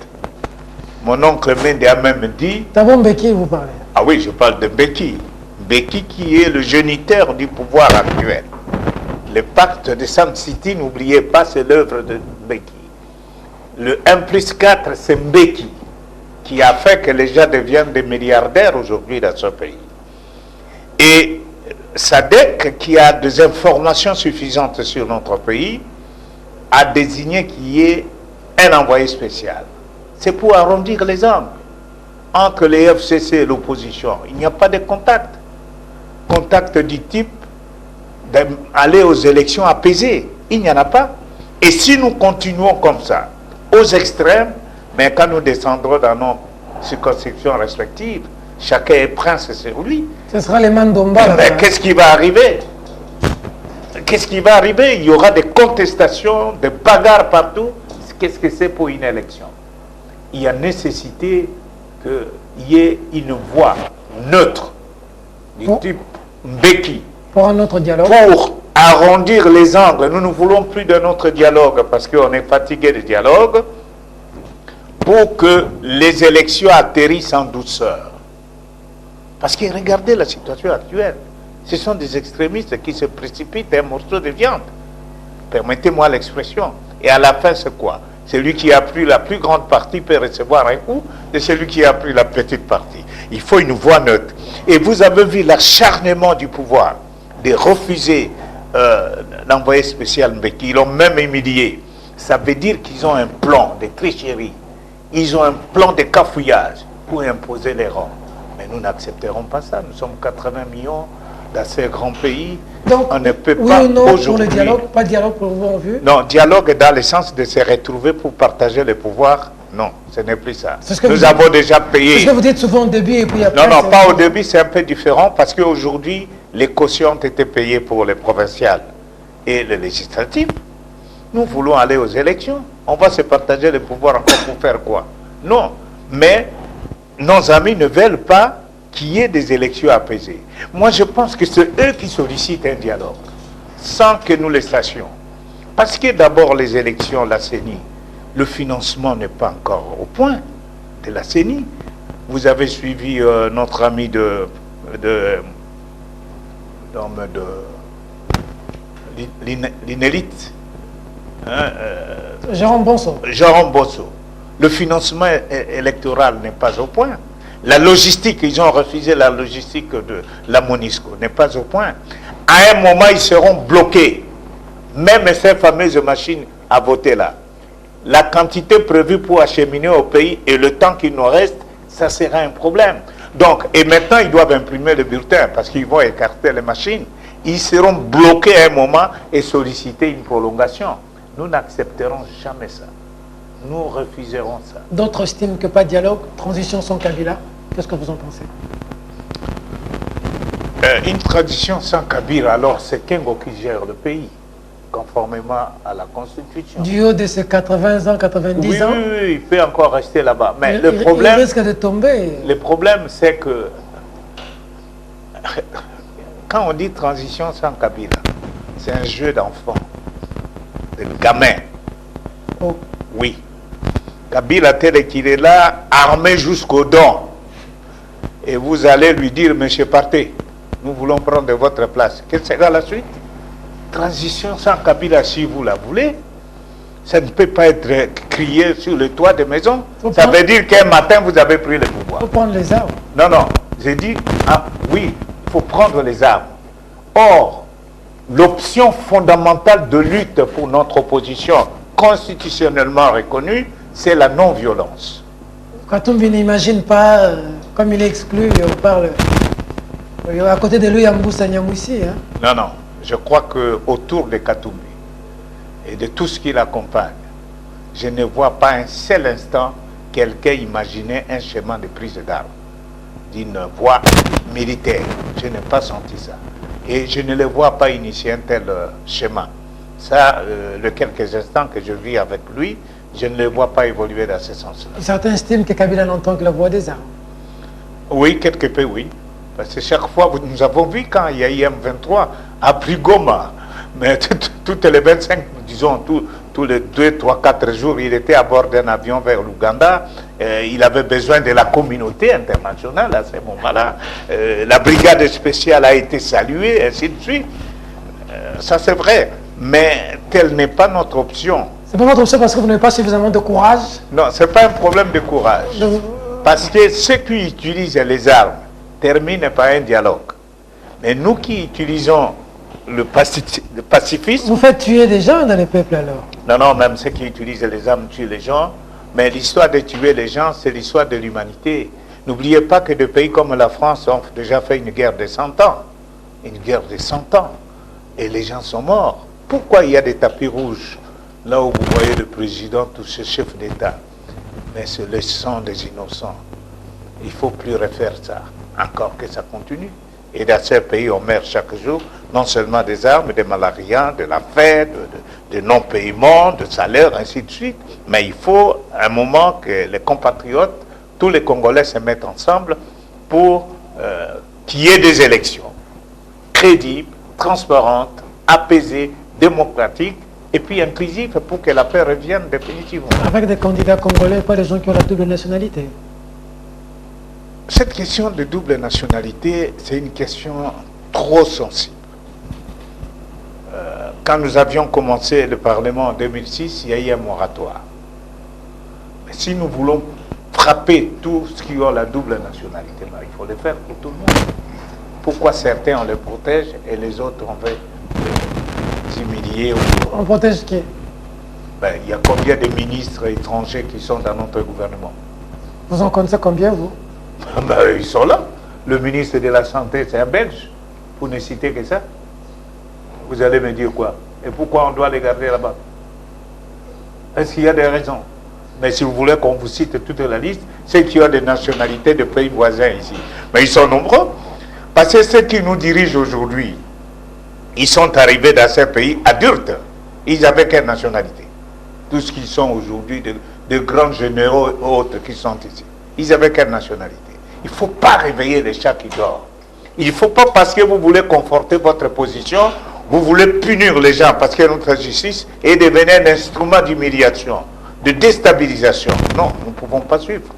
Speaker 2: Mon oncle Mende a même dit...
Speaker 1: Thabo Mbeki, vous parlez?
Speaker 2: Ah oui, je parle de Mbeki. Mbeki qui est le géniteur du pouvoir actuel. Le pacte de Sun City, n'oubliez pas, c'est l'œuvre de Mbeki. Le 1+4, c'est Mbeki, qui a fait que les gens deviennent des milliardaires aujourd'hui dans ce pays. Et SADC, qui a des informations suffisantes sur notre pays, a désigné qu'il y ait un envoyé spécial. C'est pour arrondir les angles entre les FCC et l'opposition. Il n'y a pas de contact. Contact du type d'aller aux élections apaisées. Il n'y en a pas. Et si nous continuons comme ça, aux extrêmes, mais quand nous descendrons dans nos circonscriptions respectives, chacun est prince sur lui.
Speaker 1: Ce sera les Mandomba.
Speaker 2: Mais qu'est-ce qui va arriver? Qu'est-ce qui va arriver? Il y aura des contestations, des bagarres partout. Qu'est-ce que c'est pour une élection? Il y a nécessité qu'il y ait une voix neutre du type Mbeki
Speaker 1: pour un autre dialogue,
Speaker 2: pour arrondir les angles. Nous ne voulons plus d'un autre dialogue parce qu'on est fatigué du dialogue, pour que les élections atterrissent en douceur. Parce que regardez la situation actuelle. Ce sont des extrémistes qui se précipitent un morceau de viande. Permettez-moi l'expression. Et à la fin, c'est quoi? Celui qui a pris la plus grande partie peut recevoir un coup, et celui qui a pris la petite partie. Il faut une voix neutre. Et vous avez vu l'acharnement du pouvoir de refuser l'envoyé spécial Mbeki. Ils l'ont même humilié. Ça veut dire qu'ils ont un plan de tricherie. Ils ont un plan de cafouillage pour imposer les rangs. Mais nous n'accepterons pas ça. Nous sommes 80 millions dans ces grands pays.
Speaker 1: Donc,
Speaker 2: on ne peut
Speaker 1: oui
Speaker 2: pas
Speaker 1: ou non
Speaker 2: aujourd'hui...
Speaker 1: pour le dialogue? Pas de dialogue pour vous en vue?
Speaker 2: Non, dialogue dans le sens de se retrouver pour partager le pouvoir. Non, ce n'est plus ça. Nous avons déjà payé.
Speaker 1: C'est ce que vous dites souvent au début et puis après...
Speaker 2: Non, pas au début, c'est un peu différent parce qu'aujourd'hui, les cautions ont été payées pour les provinciales et les législatives. Nous voulons aller aux élections. On va se partager le pouvoir encore pour faire quoi? Non, mais nos amis ne veulent pas qu'il y ait des élections apaisées. Moi, je pense que c'est eux qui sollicitent un dialogue, sans que nous les sachions. Parce que d'abord, les élections, la CENI, le financement n'est pas encore au point de la CENI. Vous avez suivi notre ami d'hommes de l'inélite. Hein,
Speaker 1: Jérôme Bonso.
Speaker 2: Jérôme Bonso. Le financement électoral n'est pas au point. La logistique, ils ont refusé la logistique de la MONUSCO, n'est pas au point. À un moment, ils seront bloqués. Même ces fameuses machines à voter là. La quantité prévue pour acheminer au pays et le temps qu'il nous reste, ça sera un problème. Donc, et maintenant, ils doivent imprimer le bulletin parce qu'ils vont écarter les machines. Ils seront bloqués à un moment et solliciter une prolongation. Nous n'accepterons jamais ça. Nous refuserons ça.
Speaker 1: D'autres estiment que pas de dialogue, transition sans Kabila. Qu'est-ce que vous en pensez?
Speaker 2: Une transition sans Kabila, alors c'est Kengo qui gère le pays, conformément à la Constitution.
Speaker 1: Du haut de ses 80 ans, 90 ans,
Speaker 2: Oui, il peut encore rester là-bas. Mais
Speaker 1: il risque de tomber.
Speaker 2: Le problème, c'est que quand on dit transition sans Kabila, c'est un jeu d'enfant, de gamin.
Speaker 1: Oh.
Speaker 2: Oui. Kabila, tel qu'il est là, armé jusqu'aux dents. Et vous allez lui dire, monsieur, partez. Nous voulons prendre votre place. Quelle sera la suite? Transition sans Kabila, si vous la voulez. Ça ne peut pas être crié sur le toit des maisons. Ça veut dire qu'un matin, vous avez pris le pouvoir.
Speaker 1: Il faut prendre les armes.
Speaker 2: Non, non. J'ai dit, ah, oui, il faut prendre les armes. Or, l'option fondamentale de lutte pour notre opposition, constitutionnellement reconnue, c'est la non-violence.
Speaker 1: Katumbi n'imagine pas, comme il est exclu, on parle. À côté de lui, il y a Mboussa Nyamouissi. Hein?
Speaker 2: Non, non. Je crois qu'autour de Katumbi et de tout ce qui l'accompagne, je ne vois pas un seul instant quelqu'un imaginer un chemin de prise d'armes d'une voie militaire. Je n'ai pas senti ça. Et je ne le vois pas initier un tel schéma. Ça, les quelques instants que je vis avec lui, je ne le vois pas évoluer dans ce sens-là.
Speaker 1: Certains estiment que Kabila n'entend que la voix des armes.
Speaker 2: Oui, quelque peu, oui. Parce que chaque fois, nous avons vu quand il y a eu M23 à Prigoma, mais toutes les 25, disons, tous les 2, 3, 4 jours, il était à bord d'un avion vers l'Ouganda. Il avait besoin de la communauté internationale à ce moment-là. La brigade spéciale a été saluée, ainsi de suite. Ça, c'est vrai. Mais telle n'est pas notre option.
Speaker 1: C'est pas votre option parce que vous n'avez pas suffisamment de courage?
Speaker 2: Non, ce n'est pas un problème de courage. Parce que ceux qui utilisent les armes terminent par un dialogue. Mais nous qui utilisons le pacifisme...
Speaker 1: Vous faites tuer des gens dans les peuples alors?
Speaker 2: Non, non, même ceux qui utilisent les armes tuent les gens. Mais l'histoire de tuer les gens, c'est l'histoire de l'humanité. N'oubliez pas que des pays comme la France ont déjà fait une guerre de 100 ans. Une guerre de 100 ans. Et les gens sont morts. Pourquoi il y a des tapis rouges là où vous voyez le président, tous ces chefs d'État? Mais c'est le sang des innocents. Il ne faut plus refaire ça. Encore que ça continue. Et dans ces pays, on meurt chaque jour, non seulement des armes, de malaria, de la faim, de non-paiement, de salaire, ainsi de suite. Mais il faut un moment que les compatriotes, tous les Congolais se mettent ensemble pour qu'il y ait des élections crédibles, transparentes, apaisées, démocratiques, et puis inclusives pour que la paix revienne définitivement.
Speaker 1: Avec des candidats congolais, pas des gens qui ont la double nationalité.
Speaker 2: Cette question de double nationalité, c'est une question trop sensible. Quand nous avions commencé le Parlement en 2006, il y a eu un moratoire. Mais si nous voulons frapper tous ceux qui ont la double nationalité, il faut le faire pour tout le monde. Pourquoi certains on les protège et les autres on veut les humilier?
Speaker 1: On protège qui?
Speaker 2: Ben, il y a combien de ministres étrangers qui sont dans notre gouvernement?
Speaker 1: Vous en connaissez combien, vous?
Speaker 2: Ben, ils sont là. Le ministre de la Santé, c'est un Belge. Pour ne citer que ça. Vous allez me dire quoi? Et pourquoi on doit les garder là-bas? Est-ce qu'il y a des raisons? Mais si vous voulez qu'on vous cite toute la liste, ceux qui ont des nationalités de pays voisins ici. Mais ils sont nombreux. Parce que ceux qui nous dirigent aujourd'hui, ils sont arrivés dans ces pays adultes. Ils avaient quelle nationalité? Tous ceux qui sont aujourd'hui de grands généraux et autres qui sont ici. Ils avaient quelle nationalité? Il ne faut pas réveiller les chats qui dorment. Il ne faut pas, parce que vous voulez conforter votre position, vous voulez punir les gens parce que notre justice est devenue un instrument d'humiliation, de déstabilisation. Non, nous ne pouvons pas suivre.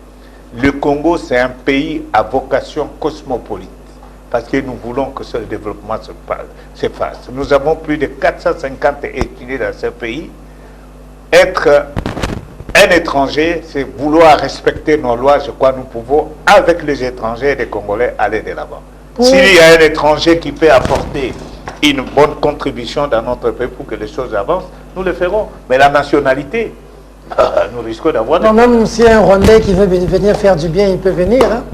Speaker 2: Le Congo, c'est un pays à vocation cosmopolite. parce que nous voulons que ce développement se fasse. Nous avons plus de 450 étudiants dans ce pays. Être un étranger, c'est vouloir respecter nos lois. Je crois que nous pouvons, avec les étrangers et les Congolais, aller de l'avant. Oui. S'il y a un étranger qui peut apporter une bonne contribution dans notre pays pour que les choses avancent, nous le ferons. Mais la nationalité, nous risquons d'avoir...
Speaker 1: Non, même si un Rwandais qui veut venir faire du bien, il peut venir. Hein?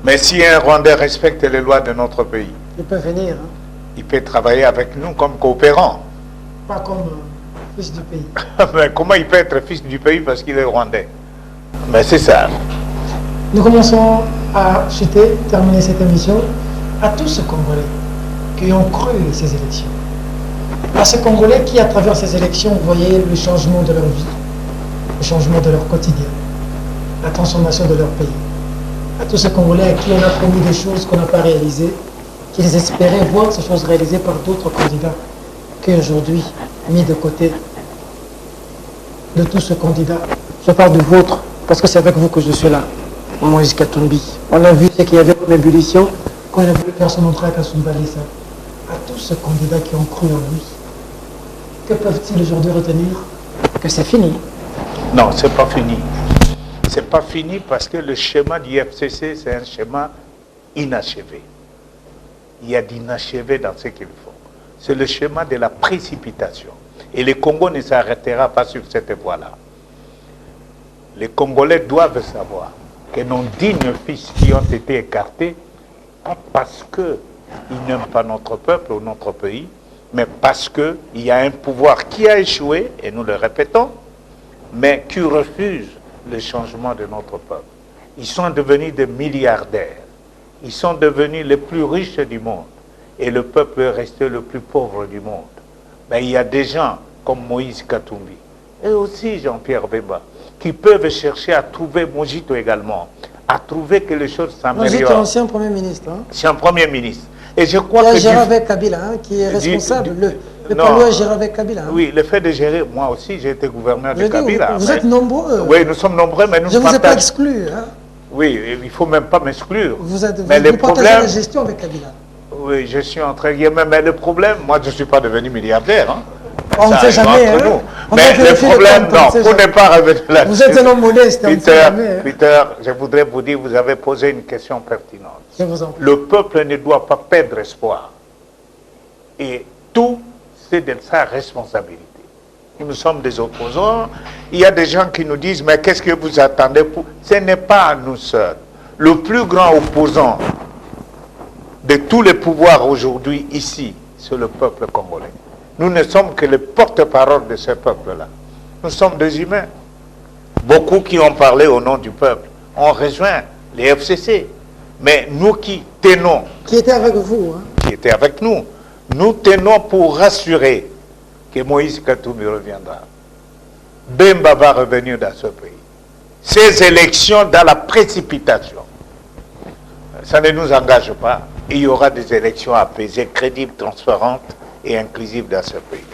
Speaker 2: Mais si un Rwandais respecte les lois de notre pays,
Speaker 1: il peut venir. Hein?
Speaker 2: Il peut travailler avec nous comme coopérant.
Speaker 1: Pas comme fils du pays.
Speaker 2: Mais comment il peut être fils du pays parce qu'il est Rwandais? Mais c'est ça.
Speaker 1: Nous commençons à chuter, terminer cette émission, à tous ces Congolais qui ont cru ces élections. À ces Congolais qui, à travers ces élections, voyaient le changement de leur vie, le changement de leur quotidien, la transformation de leur pays. À tous ces Congolais à qui on a promis des choses qu'on n'a pas réalisées, qu'ils espéraient voir ces choses réalisées par d'autres candidats, qui aujourd'hui, mis de côté de tous ces candidats, je parle du vôtre, parce que c'est avec vous que je suis là, Moïse Katumbi. On a vu ce qu'il y avait comme ébullition quand il a voulu faire son entrée à Kasumba Lissa. À tous ces candidats qui ont cru en lui, que peuvent-ils aujourd'hui retenir? Que c'est fini?
Speaker 2: Non, c'est pas fini. C'est pas fini parce que le schéma du FCC, c'est un schéma inachevé. Il y a d'inachevé dans ce qu'ils font. C'est le schéma de la précipitation. Et le Congo ne s'arrêtera pas sur cette voie-là. Les Congolais doivent savoir que nos dignes fils qui ont été écartés, pas parce qu'ils n'aiment pas notre peuple ou notre pays, mais parce qu'il y a un pouvoir qui a échoué, et nous le répétons, mais qui refuse le changement de notre peuple. Ils sont devenus des milliardaires. Ils sont devenus les plus riches du monde. Et le peuple est resté le plus pauvre du monde. Mais il y a des gens comme Moïse Katumbi, et aussi Jean-Pierre Bemba, qui peuvent chercher à trouver Mojito également, à trouver que les choses s'améliorent.
Speaker 1: Mojito est ancien Premier ministre. Hein?
Speaker 2: C'est un Premier ministre. Et je crois
Speaker 1: que... géré avec Kabila, hein, qui est responsable. Le Palo est géré avec Kabila. Hein.
Speaker 2: Oui, le fait de gérer, moi aussi j'ai été gouverneur de Kabila.
Speaker 1: Vous êtes nombreux.
Speaker 2: Oui, nous sommes nombreux, mais nous
Speaker 1: je ne vous ai pas exclu. Hein?
Speaker 2: Oui, il ne faut même pas m'exclure.
Speaker 1: Vous partagez la gestion avec Kabila.
Speaker 2: Oui, je suis entre guillemets, mais le problème, moi je ne suis pas devenu milliardaire. Hein.
Speaker 1: On ne sait jamais. Hein?
Speaker 2: Mais le problème, non, pour ne pas revenir là-dessus.
Speaker 1: Vous êtes un homme modeste.
Speaker 2: Peter, je voudrais vous dire, vous avez posé une question pertinente.
Speaker 1: Je vous en prie.
Speaker 2: Le peuple ne doit pas perdre espoir. Et tout, c'est de sa responsabilité. Nous sommes des opposants. Il y a des gens qui nous disent, mais qu'est-ce que vous attendez pour... Ce n'est pas à nous seuls. Le plus grand opposant de tous les pouvoirs aujourd'hui ici, c'est le peuple congolais. Nous ne sommes que les porte-parole de ce peuple-là. Nous sommes des humains. Beaucoup qui ont parlé au nom du peuple ont rejoint les FCC. Mais nous qui tenons...
Speaker 1: Qui étaient avec vous. Hein?
Speaker 2: Qui étaient avec nous. Nous tenons pour rassurer que Moïse Katumbi reviendra. Bemba va revenir dans ce pays. Ces élections dans la précipitation, ça ne nous engage pas. Il y aura des élections apaisées, crédibles, transparentes et inclusives dans ce pays.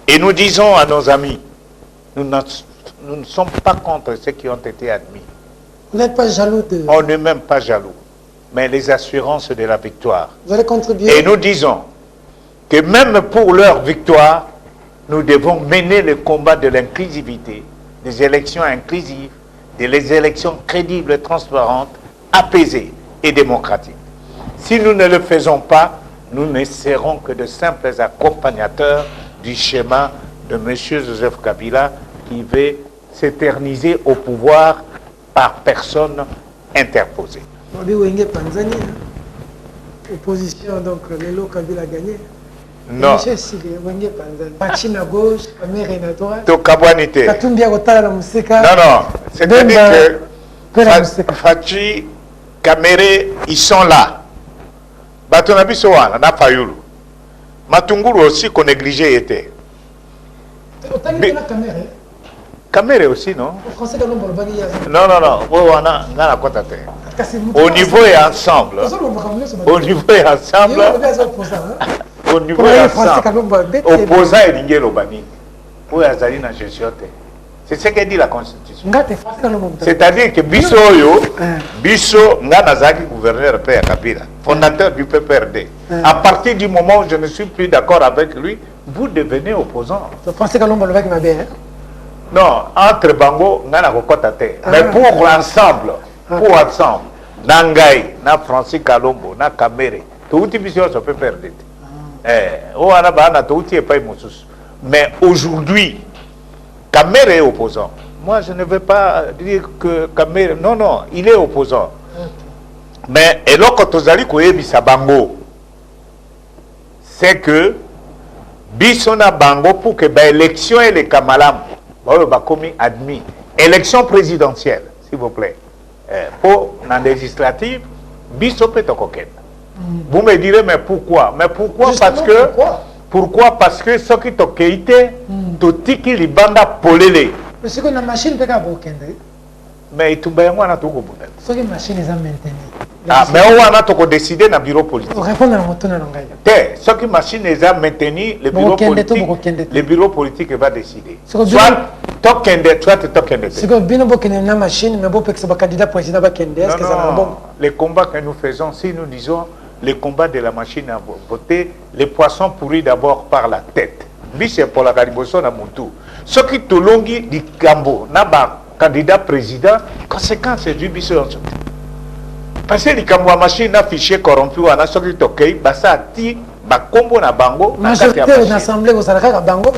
Speaker 2: Et nous disons à nos amis, nous ne sommes pas contre ceux qui ont été admis.
Speaker 1: Vous n'êtes pas jaloux de...
Speaker 2: On n'est même pas jaloux. Mais les assurances de la victoire.
Speaker 1: Vous allez contribuer.
Speaker 2: Et nous disons que même pour leur victoire, nous devons mener le combat de l'inclusivité, des élections inclusives, des élections crédibles, transparentes, apaisées et démocratiques. Si nous ne le faisons pas, nous ne serons que de simples accompagnateurs du schéma de M. Joseph Kabila qui veut s'éterniser au pouvoir par personne interposée.
Speaker 1: Opposition, donc Lelo Kabila a gagné.
Speaker 2: Non.
Speaker 1: Machine à gauche, Amérique à droite.
Speaker 2: Non, non. C'est-à-dire que Fachi, Kamere, ils sont là. Batonabi Sowana, n'a pas eu. Matunguru aussi qu'on négligeait était. Kamere aussi, non? Non, non, non. Au niveau et ensemble. Au niveau et ensemble. Au niveau et ensemble. Opposant et Lingé Lobani. Pour Azali na gestion. C'est ce que dit la Constitution.
Speaker 1: Nga te français dans le monde.
Speaker 2: C'est-à-dire que Bisso nga nazaki gouverneur P. Kabila, fondateur du PPRD. À partir du moment où je ne suis plus d'accord avec lui, vous devenez opposant.
Speaker 1: Le français dans le monde avec ma belle.
Speaker 2: Non, entre Bango, nga na kokota te. Mais pour l'ensemble, Nangai, na Francis Kalombo, na Kamere, tout le monde peut perdre. Mais aujourd'hui, Kamere est opposant. Moi, je ne veux pas dire que Kamere... Non, non, il est opposant. Mais, et là, quand on a dit Bango, c'est que Bissona Bango, pour que l'élection et les Kamalam, commis admis. Élection présidentielle, s'il vous plaît. Pour la législative, Bisso peut être. Vous me direz, mais pourquoi? Mais pourquoi? Justement, parce que... Pourquoi? Parce que ce qui est été, tout ce qui est banda polélé.
Speaker 1: Mais c'est que la machine peut pas beaucoup.
Speaker 2: Mais il y a tout le
Speaker 1: ce que la machine est maintenue.
Speaker 2: Ah, mais on a tout décidé dans le bureau politique.
Speaker 1: On répond à la moto dans l'engagement.
Speaker 2: Ce qui machine est maintenu, le bureau politique va décider. Soit Tokende, soit Tokende.
Speaker 1: C'est que bien beaucoup na machine, mais beaucoup que candidat président va Kende. Est-ce que ça va bon?
Speaker 2: Les combats que nous faisons, si nous disons les combats de la machine à voter, les poissons pourris d'abord par la tête. Biche pour la caliboson à mon tour. Ce qui te longi du Cambo, n'a pas candidat président, conséquence c'est du biche en dessous. Parce que les Cambo machine a fichier corrompu, on a sorti toqué, ça a dit, combo na bango.
Speaker 1: Majorité de l'Assemblée, vous allez faire bango.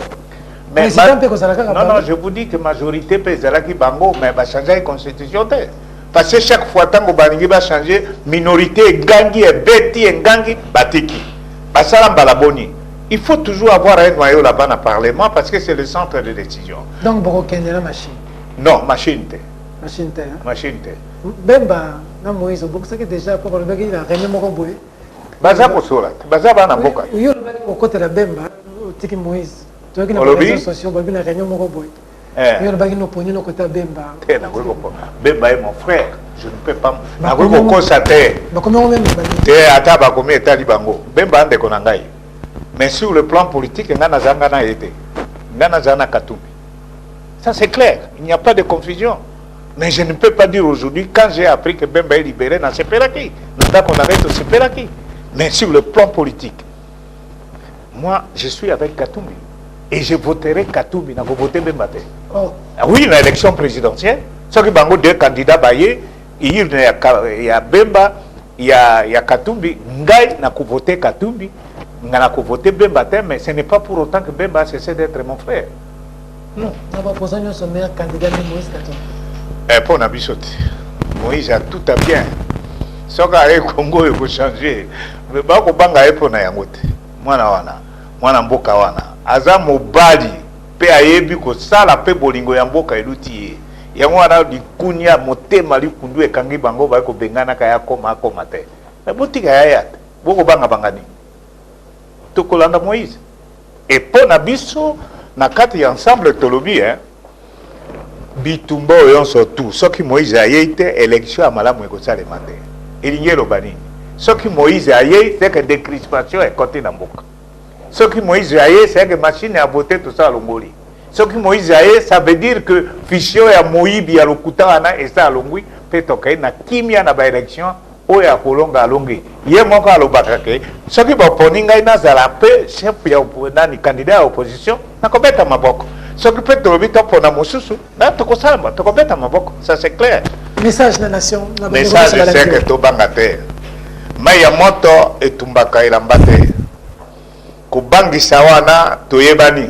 Speaker 2: Mais non, je vous dis que majorité peut être bango, mais va changer la constitution. Parce que chaque fois que vous va changer, minorité, gangi, beti, gangi, batiki. Il faut toujours avoir un noyau là-bas dans le Parlement parce que c'est le centre de décision.
Speaker 1: Donc, vous avez la machine?
Speaker 2: Non, machine.
Speaker 1: Machine.
Speaker 2: Machine.
Speaker 1: Bemba, non, Moïse, vous savez déjà, pour le bagage, il a rien de boy.
Speaker 2: Baza pour cela. Baza va dans boka.
Speaker 1: Il y a le côté de la Bemba, Tiki Moïse. Tu vois qu'il y a une association, il y a rien de boy. Il y a le bagage, nous côté Bemba.
Speaker 2: Bemba est mon frère. Je ne peux pas. Je constater. Bemba ande konangai. Mais sur le plan politique, Nganazanga été. Nganazana Katoumi. Ça c'est clair. Il n'y a pas de confusion. Mais je ne peux pas dire aujourd'hui, quand j'ai appris que Bemba est libéré dans Sepelaki, nous avons qu'on arrête au Sepelaki. Mais sur le plan politique, moi je suis avec Katoumi. Et je voterai Katoumi. Vous votez Bemba. Oui, une élection présidentielle. Ce qui bango deux candidats baillés, il y a Bemba, il y a Katoumi. Ngai n'a qu'à voter Katoumi. N'a qu'à voter Bemba, mais ce n'est pas pour autant que Bemba cesse d'être mon frère. Non.
Speaker 1: On va poser son meilleur candidat de Moïse Katumbi.
Speaker 2: Pour Nabisote, Moïse a tout à bien. Ce qu'il Congo, il faut changer. Mais pas qu'on banga pour Nayangote. Moi, na mboka wana. Aza mobali. Pe ayebi ko sala pe bolingo ya mboka eluti. Yango wana likunya motema likundu ekangi bango ba ko bengana kaya koma te. Mais botika ya boko bangani. Tokolanda Moïse. Et pour Nabiso, na kati ensemble tolobi bitumba oyon surtout ce qui Moïse a été élection à malamu ekosala mate. Elinge lobani. Ce qui Moïse a été c'est que décrispation est côté na mboka. Ce qui Moïse a été c'est que machine a voté tout ça à Longoli. Ce qui Moïse a été ça veut dire que fichier ya Moïbi ya lokuta wana et ça à Longui peut tokai na kimia na ba élection oya kolonga longi. Ye moko alobaka ke ce qui va poninga ina zala pe chef ya nani candidat à opposition na kobeta maboko. Ce qui peut te remettre pour la mosusu, là, tu as maboko, ça c'est clair.
Speaker 1: Message de la nation.
Speaker 2: Message c'est que tu bangate. Mayamoto et Tumbaka ilambate. Kubangi sawana toyebani.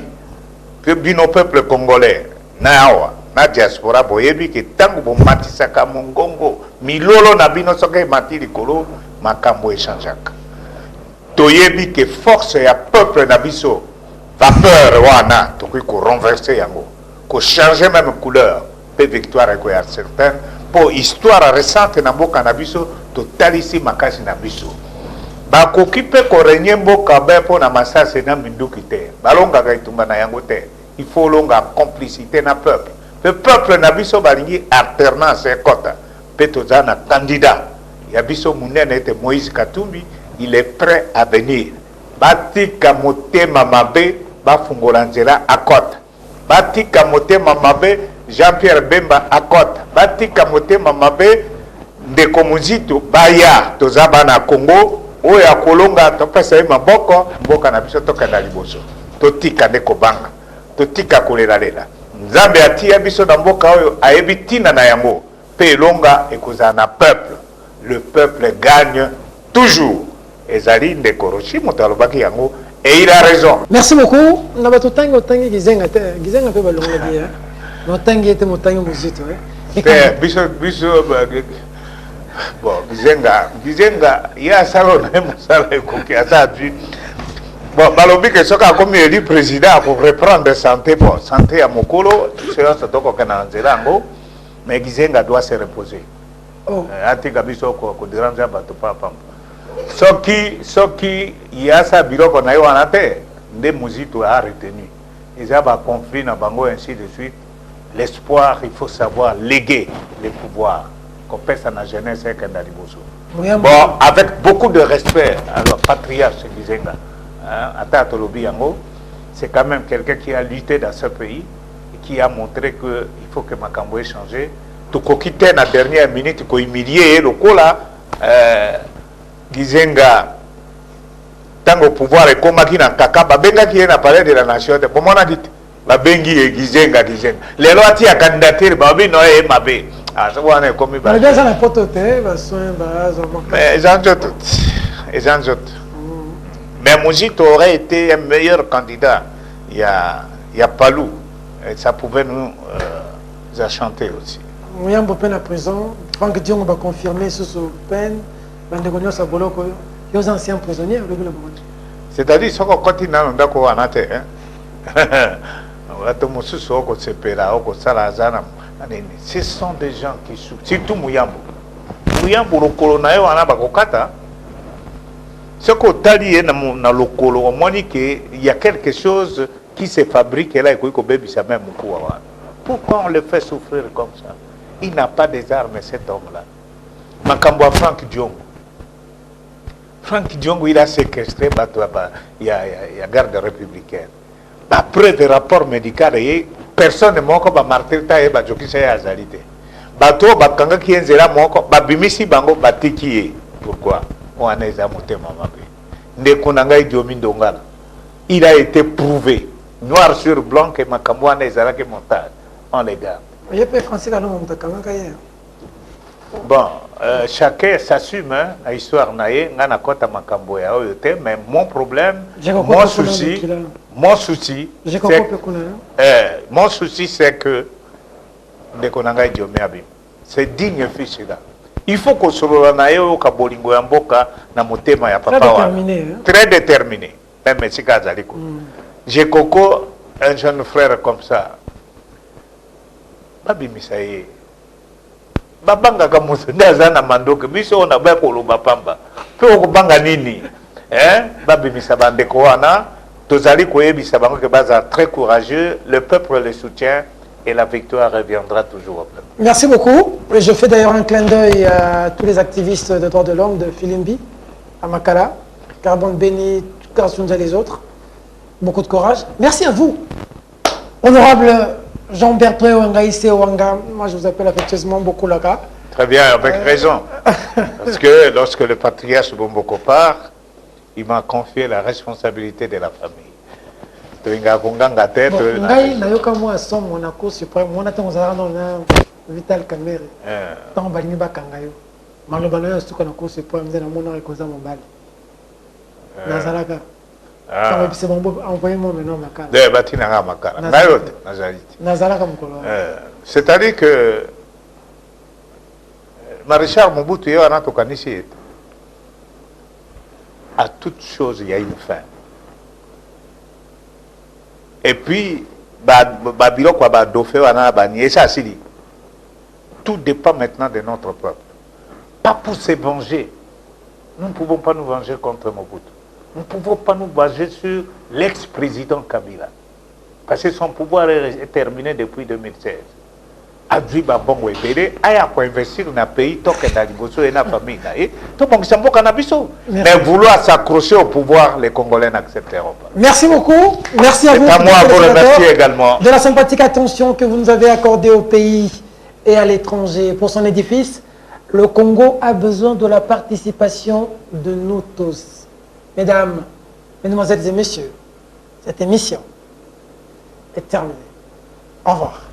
Speaker 2: Que bino peuple congolais, na diaspora boyebi ki tangu bomatisaka mongongo, milolo na bino soke mati likolo, makambo echangeaka. Toyebi que force ya peuple na biso. Vapeur wana toki ko renverser yango ko changer même couleur pe victoire ko ya certain pour histoire récente na mboka na biso to talisi makasi na biso ba ko kipe ko renye mboka be po na masase na minduki te balonga ka itumba na yango te il faut longa complicité na peuple le peuple na biso balingi alternance et kota pe to zana candidat ya biso munene ete Moïse Katumbi il est prêt à venir batika motema mabe bafungola nzela akota batika motema mabe Jean-Pierre Bemba akota batika motema mabe ndeko Muzito baya tozaba na Congo oya kolonga topesa ye maboko mboka na biso tokenda liboso totika ndeko banga totika kolelalela Nzambe atia biso na mboka oyo ayebi tina na yango pe longa ekozala na peuple. Le peuple gagne toujours. Ezali ndeko Rochi motalobaki yango et il a raison.
Speaker 1: Merci beaucoup. Na bato tangi otangi gizenga pe balonga dia. Motangi ete motangi Muzito
Speaker 2: biso bon gizenga ya salo na mosala ekoki azabi bon balobi que soka comme élu président pour reprendre santé bon santé à mokolo séance toko kana nzela ngo mais gizenga doit se reposer. Atika biso ko déranger bato papa soki ya sa biloko na yo wana te nde Muzito a retenu ils ont conflit na bango ainsi de suite. L'espoir, il faut savoir léguer les pouvoirs qu'on pèse à la jeunesse et qu'on a dit. Bon, avec beaucoup de respect à leur patriarche Gizenga, c'est quand même quelqu'un qui a lutté dans ce pays et qui a montré qu'il faut que Makambo ait changé. Tout quitter la dernière minute, qu'on humilié le coup là, Gizenga, tant au pouvoir et comme qui n'a kaka, benga qui est parlé de la nation, pour moi on a dit. Babengi et Gizenga. Les lois qui a candidaté, babi no e mabe. Ah, ça va comme il va.
Speaker 1: Mais ça n'a pas toté, va soin base.
Speaker 2: Mais j'en jette. Mais Muzito aurait été un meilleur candidat. Il y a Palou. Et ça pouvait nous enchanter aussi.
Speaker 1: Mouyam Bopen à prison. Franck Dion va confirmer sous sa peine. Bandegonios à Boloko. Il y a anciens prisonniers.
Speaker 2: C'est-à-dire, ce qu'on continue à nous dire, ce sont des gens qui souffrent, surtout Mouyambo. Mouyambo, le colonel, on a bakokata. Ce qu'on t'a dit dans le colonel, il y a quelque chose qui se fabrique là et qu'on bébé sa même. Pourquoi on le fait souffrir comme ça? Il n'a pas des armes, cet homme-là. Makambo Franck Diongo. Franck Diongo, il a séquestré, il y a garde républicaine. Après des rapports médicaux, personne ne m'a pas martelé et pas joki c'est azalité. Bateau, bakanga qui est là, moko, babimisi bango batiki. Pourquoi? On a des amotés mamabe. Nekonanga idiomindongala. Il a été prouvé, noir sur blanc, que Makambo n'est pas que montage. On les garde.
Speaker 1: Je peux français là, non,
Speaker 2: bon, chacun s'assume, hein, l'histoire naïe, n'a pas de Makambo ya oyote, mais mon problème, mon souci, c'est que c'est digne fils là. Il faut que ce naïe au kabolingo yamboka na motema ya papa wa. Très déterminé. Même si kazaliko. J'ai coco un jeune frère comme ça. Babi misaye. Babanga kamuso ndaza na mandoke biso na ba ko loba pamba to ko banga nini babi misaba ndeko wana tozali ko yebisa bango ke baza très courageux, le peuple les soutient et la victoire reviendra toujours après.
Speaker 1: Merci beaucoup. Je fais d'ailleurs un clin d'œil à tous les activistes de droits de l'homme de Filimbi, à Makala, Carbone Béni, Karsunza et les autres. Beaucoup de courage. Merci à vous, honorable Jean-Bertrand Wangaïse Wanga, moi je vous appelle affectueusement beaucoup Laka.
Speaker 2: Très bien, avec raison. Parce que lorsque le patriarche Bomboko part, il m'a confié la responsabilité de la famille.
Speaker 1: Vital Kamere. Tant Balini Bakangayo. Malobano Stuka na Cour suprême, nous avons un mobile. Nazalaka. C'est bon, envoyez-moi maintenant
Speaker 2: c'est-à-dire que Maréchal Mobutu à toute chose il y a une fin. Et puis tout dépend maintenant de notre peuple. Pas pour se venger. Nous ne pouvons pas nous venger contre Mobutu. Nous ne pouvons pas nous baser sur l'ex-président Kabila. Parce que son pouvoir est terminé depuis 2016. azwi babongo ebele aya koinvestir na pays tokenda liboso ye na famille na ye tobongisa mboka na biso. Mais vouloir s'accrocher au pouvoir, les Congolais n'accepteront pas.
Speaker 1: Merci beaucoup. Merci à vous.
Speaker 2: C'est à moi de vous remercier également.
Speaker 1: De la sympathique attention que vous nous avez accordée au pays et à l'étranger pour son édifice. Le Congo a besoin de la participation de nous tous. Mesdames, Mesdemoiselles et Messieurs, cette émission est terminée. Au revoir.